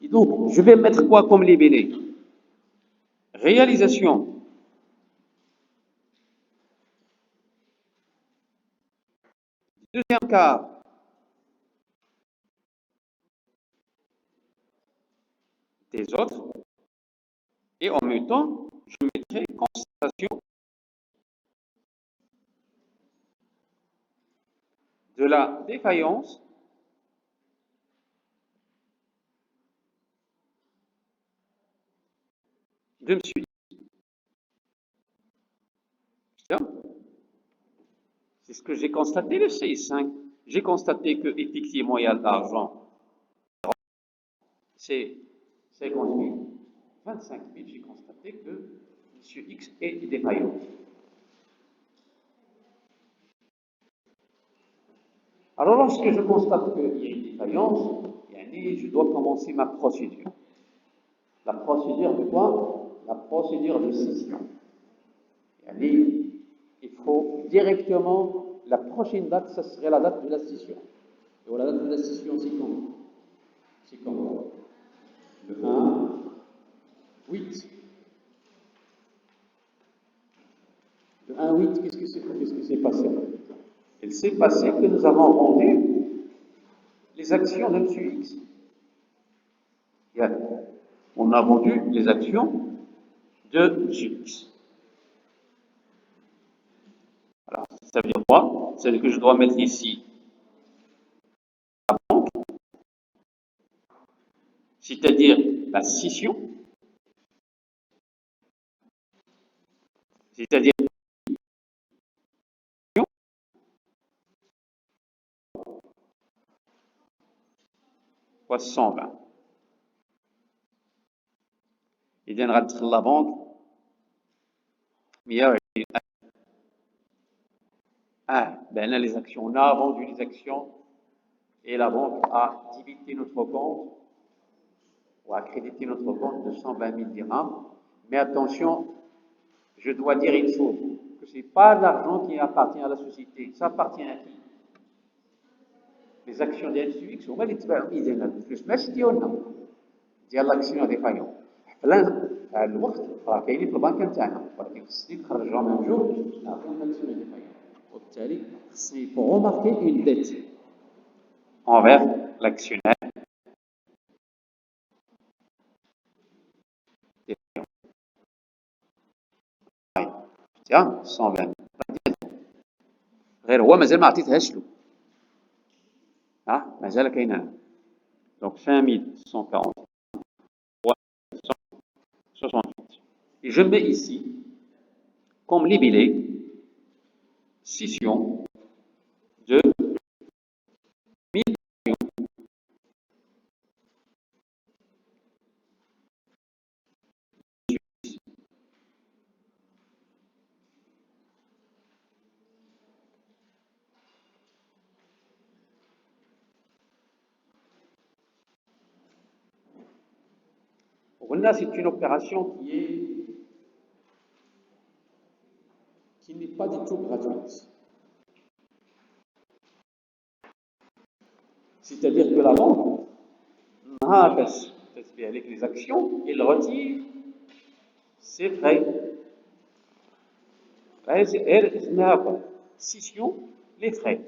A: Et donc, je vais mettre quoi comme libellé? Réalisation. Deuxième cas. Des autres. Et en même temps, je mettrai constatation de la défaillance de M. C'est ce que j'ai constaté, le CI5. J'ai constaté que effectivement il y a de l'argent. C'est 50 000, 25 000, j'ai constaté que M. X est défaillant. Alors lorsque je constate qu'il y a une défaillance, je dois commencer ma procédure. La procédure de quoi? La procédure de scission. Il faut directement, la prochaine date, ça serait la date de la scission. Et voilà, la date de la scission, c'est quand? C'est quand? Le 1, 8. Le 1, 8, qu'est-ce que s'est passé? Il s'est passé que nous avons vendu les actions de M. X. On a vendu les actions de M. X. Alors, ça veut dire quoi? Ça veut dire que je dois mettre ici la banque, c'est-à-dire la scission, c'est-à-dire quoi 120. إذا غتدخل لا بنك 120. Ben là, les actions, on a vendu les actions et la banque a débité notre compte ou a crédité notre compte de 120 000 dirhams. Mais attention, je dois dire une chose, que ce n'est pas l'argent qui appartient à la société, ça appartient à qui? Les actions ديال سي اكس هما اللي تباعوا اذا الفلوس ماشي ديالنا ديال لاكسيون ديفايون. فلان الوقت راه كاينين في البنكه نتاعنا ولكن خصني نخرجهم من جوج نعطيهم لاكسيون ديفايون. وبالتالي خصني pour remarquer une dette envers l'actionnaire défaillant. Tiens, 120. غير هو مازال ما عطيتهاش له. مازال كاينه. Donc 5140. 68. Et je mets ici, comme libellé, scission de 1000 Là, c'est une opération qui n'est pas du tout gratuite. C'est-à-dire que la banque, avec les actions, il retire ses frais. Scission, les frais.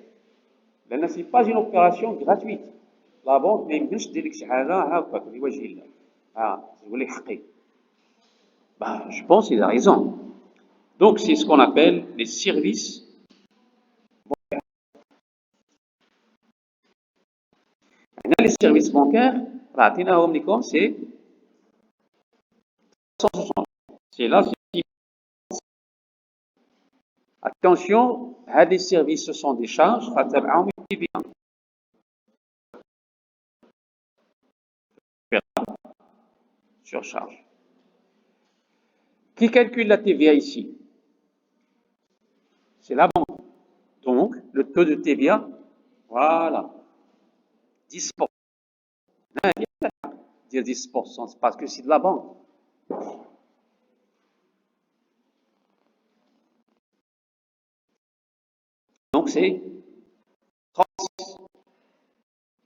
A: لأن ce n'est pas une opération gratuite. La banque ما يمكنش تدير لك شي حاجة هاكاك لوجه الله. تقول لك حقي. Je pense qu'il a raison. Donc c'est ce qu'on appelle les services bancaires. Les services bancaires, c'est là. Attention, les services, ce sont des charges, surcharge. Qui calcule la TVA ici? C'est la banque. Donc, le taux de TVA, voilà, 10%. Dire 10%, c'est parce que c'est de la banque. Donc, c'est 36.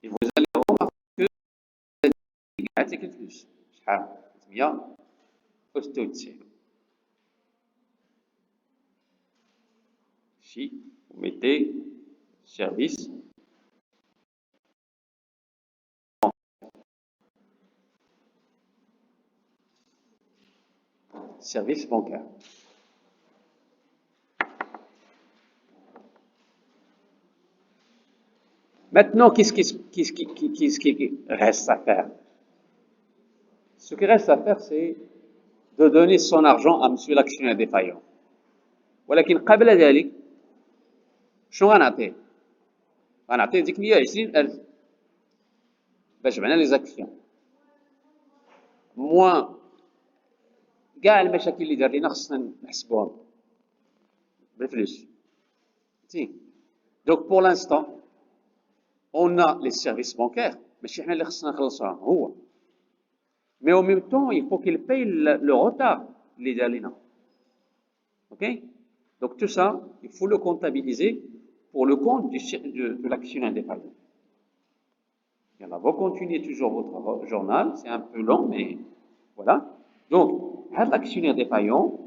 A: Et vous allez remarquer que c'est plus. Ici, vous mettez service. Service bancaire. Maintenant, qu'est-ce qui reste à faire? Ce qui reste à faire, c'est de donner son argent à monsieur l'actionnaire défaillant. ولكن قبل ذلك شنو غنعطيه؟ غنعطيه ديك 120,000 باش جمعنا لي زاكسيون. موان كاع المشاكل اللي دار لينا خصنا نحسبوهم بالفلوس. Donc pour l'instant, on a les services bancaires, ماشي حنا اللي خصنا نخلصوها هو. Mais en même temps, il faut qu'il paye le retard اللي دار لينا. OK? Donc tout ça, il faut le comptabiliser pour le compte de l'actionnaire défaillant. Vous continuez toujours votre journal, c'est un peu long, mais voilà. Donc, l'actionnaire défaillant,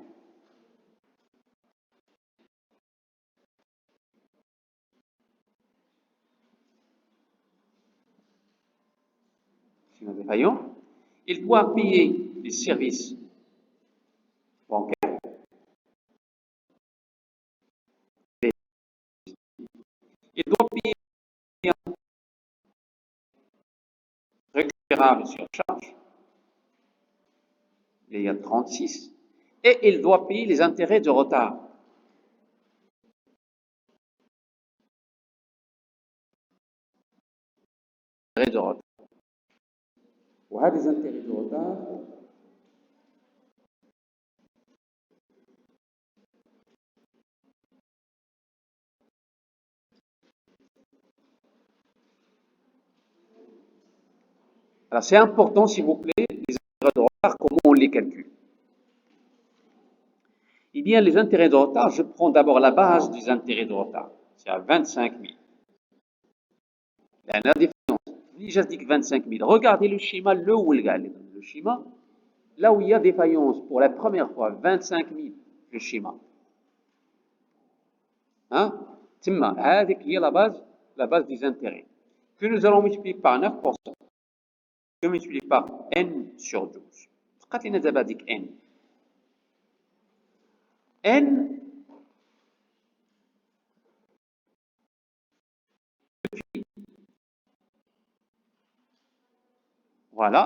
A: il doit payer les services bancaires. Il doit payer récupérable sur charge. Il y a 36. Et il doit payer les intérêts de retard. Intérêts de retard. Ou des intérêts de retard. Alors c'est important, s'il vous plaît, les intérêts de retard, comment on les calcule? Eh bien, les intérêts de retard, je prends d'abord la base des intérêts de retard. C'est à 25 000. La différence, je dis que 25 000. Regardez le schéma, le schéma, là où il y a défaillance pour la première fois, 25 000, le schéma. هذه هي la base des intérêts, que nous allons multiplier par 9%, que multiplier par n sur 12. فقط لنا دابا هذيك n voilà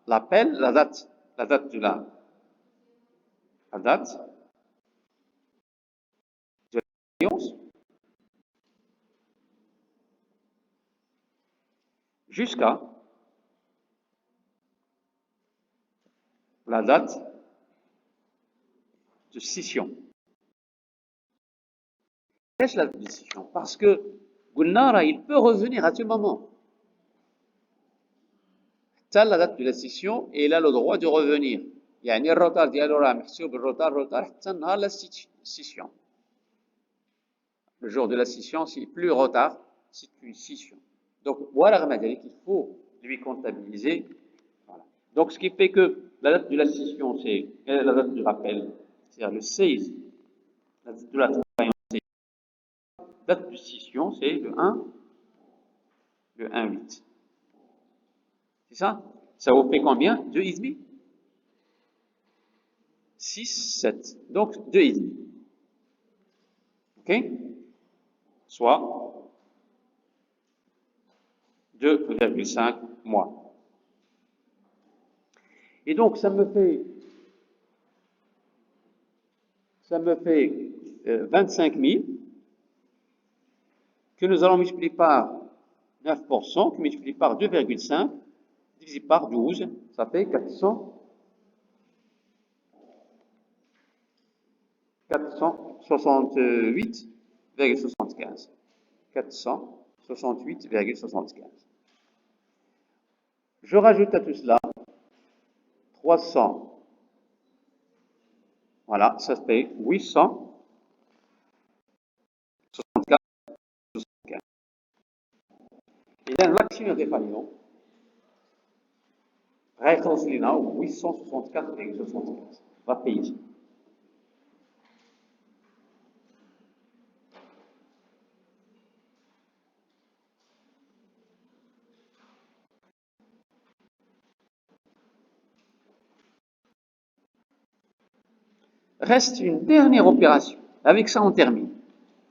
A: l'appel, la date de la date de la défaillance jusqu'à la date de scission. Qu'est-ce la date de scission? Parce que Gulnara, il peut revenir à tout moment. T'as la date de la scission et il a le droit de revenir. يعني الروتار ديالو راه محسوب الروتار حتى نهار la scission. Le jour de la scission, c'est plus retard, c'est une scission. Donc, voilà, il faut lui comptabiliser. Voilà. Donc, ce qui fait que la date de la scission, c'est la date du rappel, c'est-à-dire le 16, la date de la défaillance, c'est la date de scission, c'est le 1,8. C'est ça? Ça vous fait combien? 2,5? 6, 7. Donc, 2,5. OK? Soit 2,5 mois. Et donc, ça me fait 25 000 que nous allons multiplier par 9%, qui multiplie par 2,5, divisé par 12, ça fait 468,75. 468,75. Je rajoute à tout cela 300. Voilà, ça fait 864,75. Et là, l'actionnaire défaillant référence l'INA 864,75. Va payer. Reste une dernière opération. Avec ça, on termine.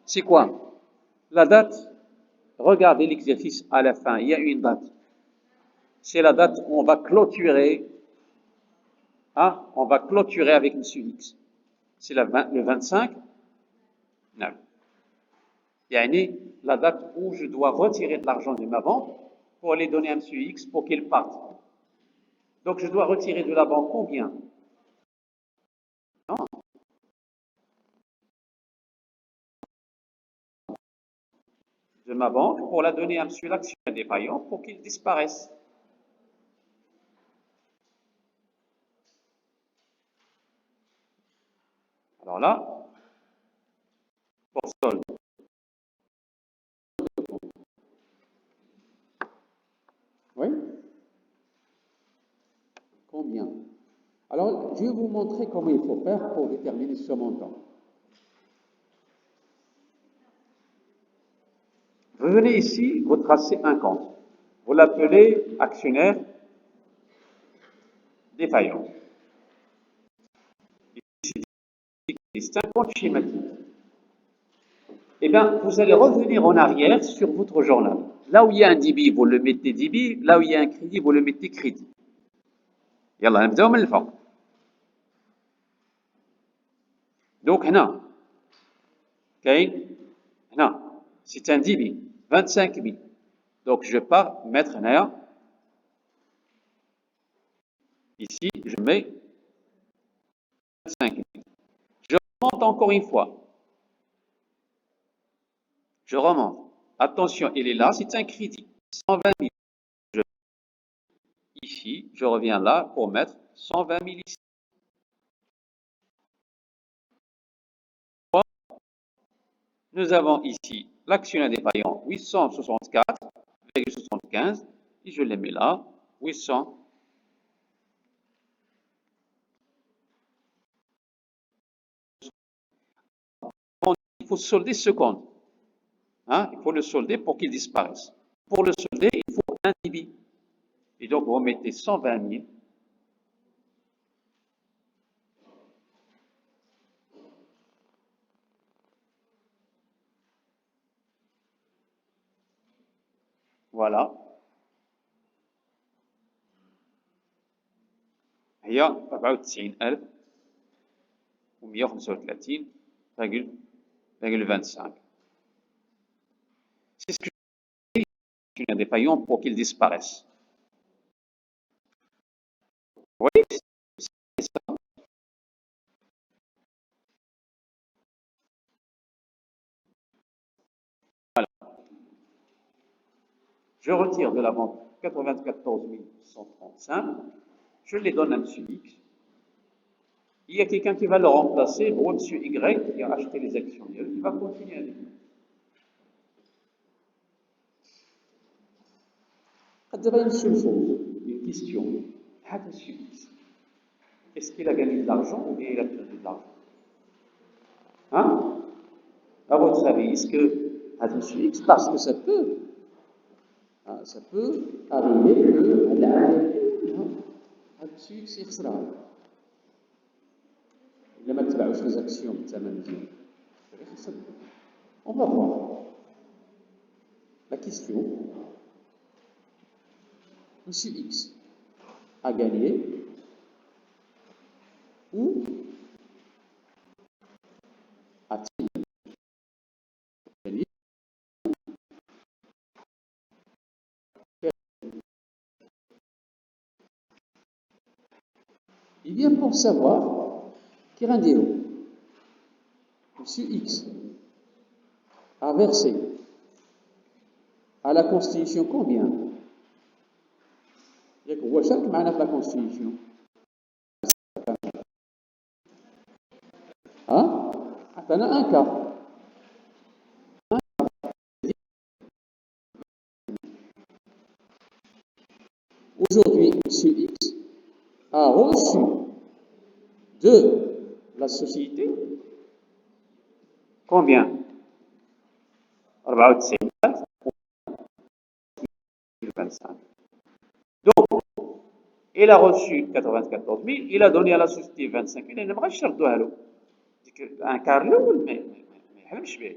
A: C'est quoi? La date. Regardez l'exercice à la fin. Il y a une date. C'est la date où on va clôturer. Hein? On va clôturer avec M. X. C'est le 25. Non. Yani, la date où je dois retirer de l'argent de ma banque pour aller donner à M. X pour qu'il parte. Donc, je dois retirer de la banque combien? Non. De ma banque pour la donner à M. l'actionnaire défaillant pour qu'il disparaisse. Alors là, pour solde. Oui? Combien? Alors, je vais vous montrer comment il faut faire pour déterminer ce montant. Vous venez ici, vous tracez un compte. Vous l'appelez actionnaire défaillant. C'est un compte schématique. Eh bien, vous allez revenir en arrière sur votre journal. Là où il y a un débit, vous le mettez débit. Là où il y a un crédit, vous le mettez crédit. يلا نبداو من الفوق. Donc هنا كاين هنا c'est un débit 25 000. Donc je pars mettre هنايا ici je mets 25 000. Je remonte encore une fois. Je remonte. Attention, il est là, c'est un crédit. 120 000. Ici, je reviens là pour mettre 120 000 ici. Nous avons ici l'actionnaire défaillant 864,75 et je les mets là, 800. Il faut solder ce compte. Hein? Il faut le solder pour qu'il disparaisse. Pour le solder, il faut un débit. Et donc, vous mettez 120 000. Voilà. هي 94,135,25. C'est ce que je dis à des défaillant pour qu'il disparaisse. Oui, c'est ça. Voilà. Je retire de la banque 94 135, je les donne à M. X. Il y a quelqu'un qui va le remplacer, ou M. Y, qui a acheté les actions, il va continuer avec nous. دابا نمشيو لفوق une question. هذا monsieur X, est-ce qu'il a gagné de l'argent ou bien il a perdu de l'argent? Hein? À votre avis, est-ce que هذا monsieur X, parce que ça peut arriver que هذا monsieur X يخسرها إلا ما تبعوش les actions بالثمن مزيان. On va voir. La question, monsieur X a gagné ou a-t-il gagné? Eh bien, pour savoir, Kirandéo, monsieur X a versé à la Constitution combien? ياك هو شارك معنا في la Constitution. عطانا un cas. Aujourd'hui, monsieur X a reçu de la société combien? 94,25. Donc, il a reçu 94 000, il a donné à la société 25 000, il ne ما يشرطوها له. Un quart الأول ما يحلمش به.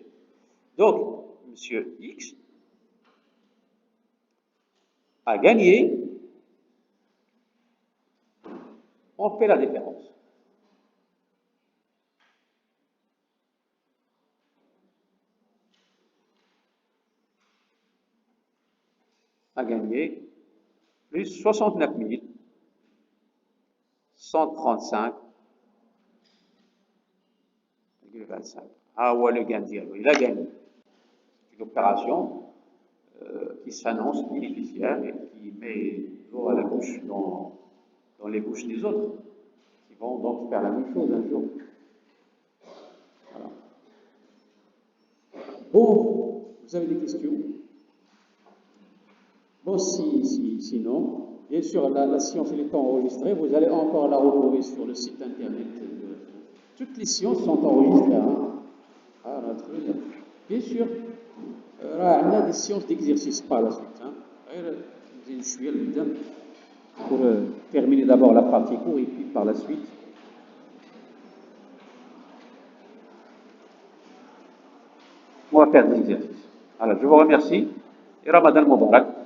A: Donc, monsieur X a gagné, on fait la différence. A gagné plus 69 135,25. Ah ouais, le gain d'hier, il a gagné. C'est une opération qui s'annonce bénéficiaire et qui met l'eau à la bouche dans les bouches des autres, qui vont donc faire la même chose un jour. Voilà. Bon, vous avez des questions? Bon, sinon, bien sûr, la science, elle est enregistrée. Vous allez encore la retrouver sur le site internet. Toutes les sciences sont enregistrées. Bien sûr, on a des sciences d'exercice par la suite. Pour terminer d'abord la pratique et puis par la suite. On va faire des exercices. Alors, je vous remercie et Ramadan Mubarak.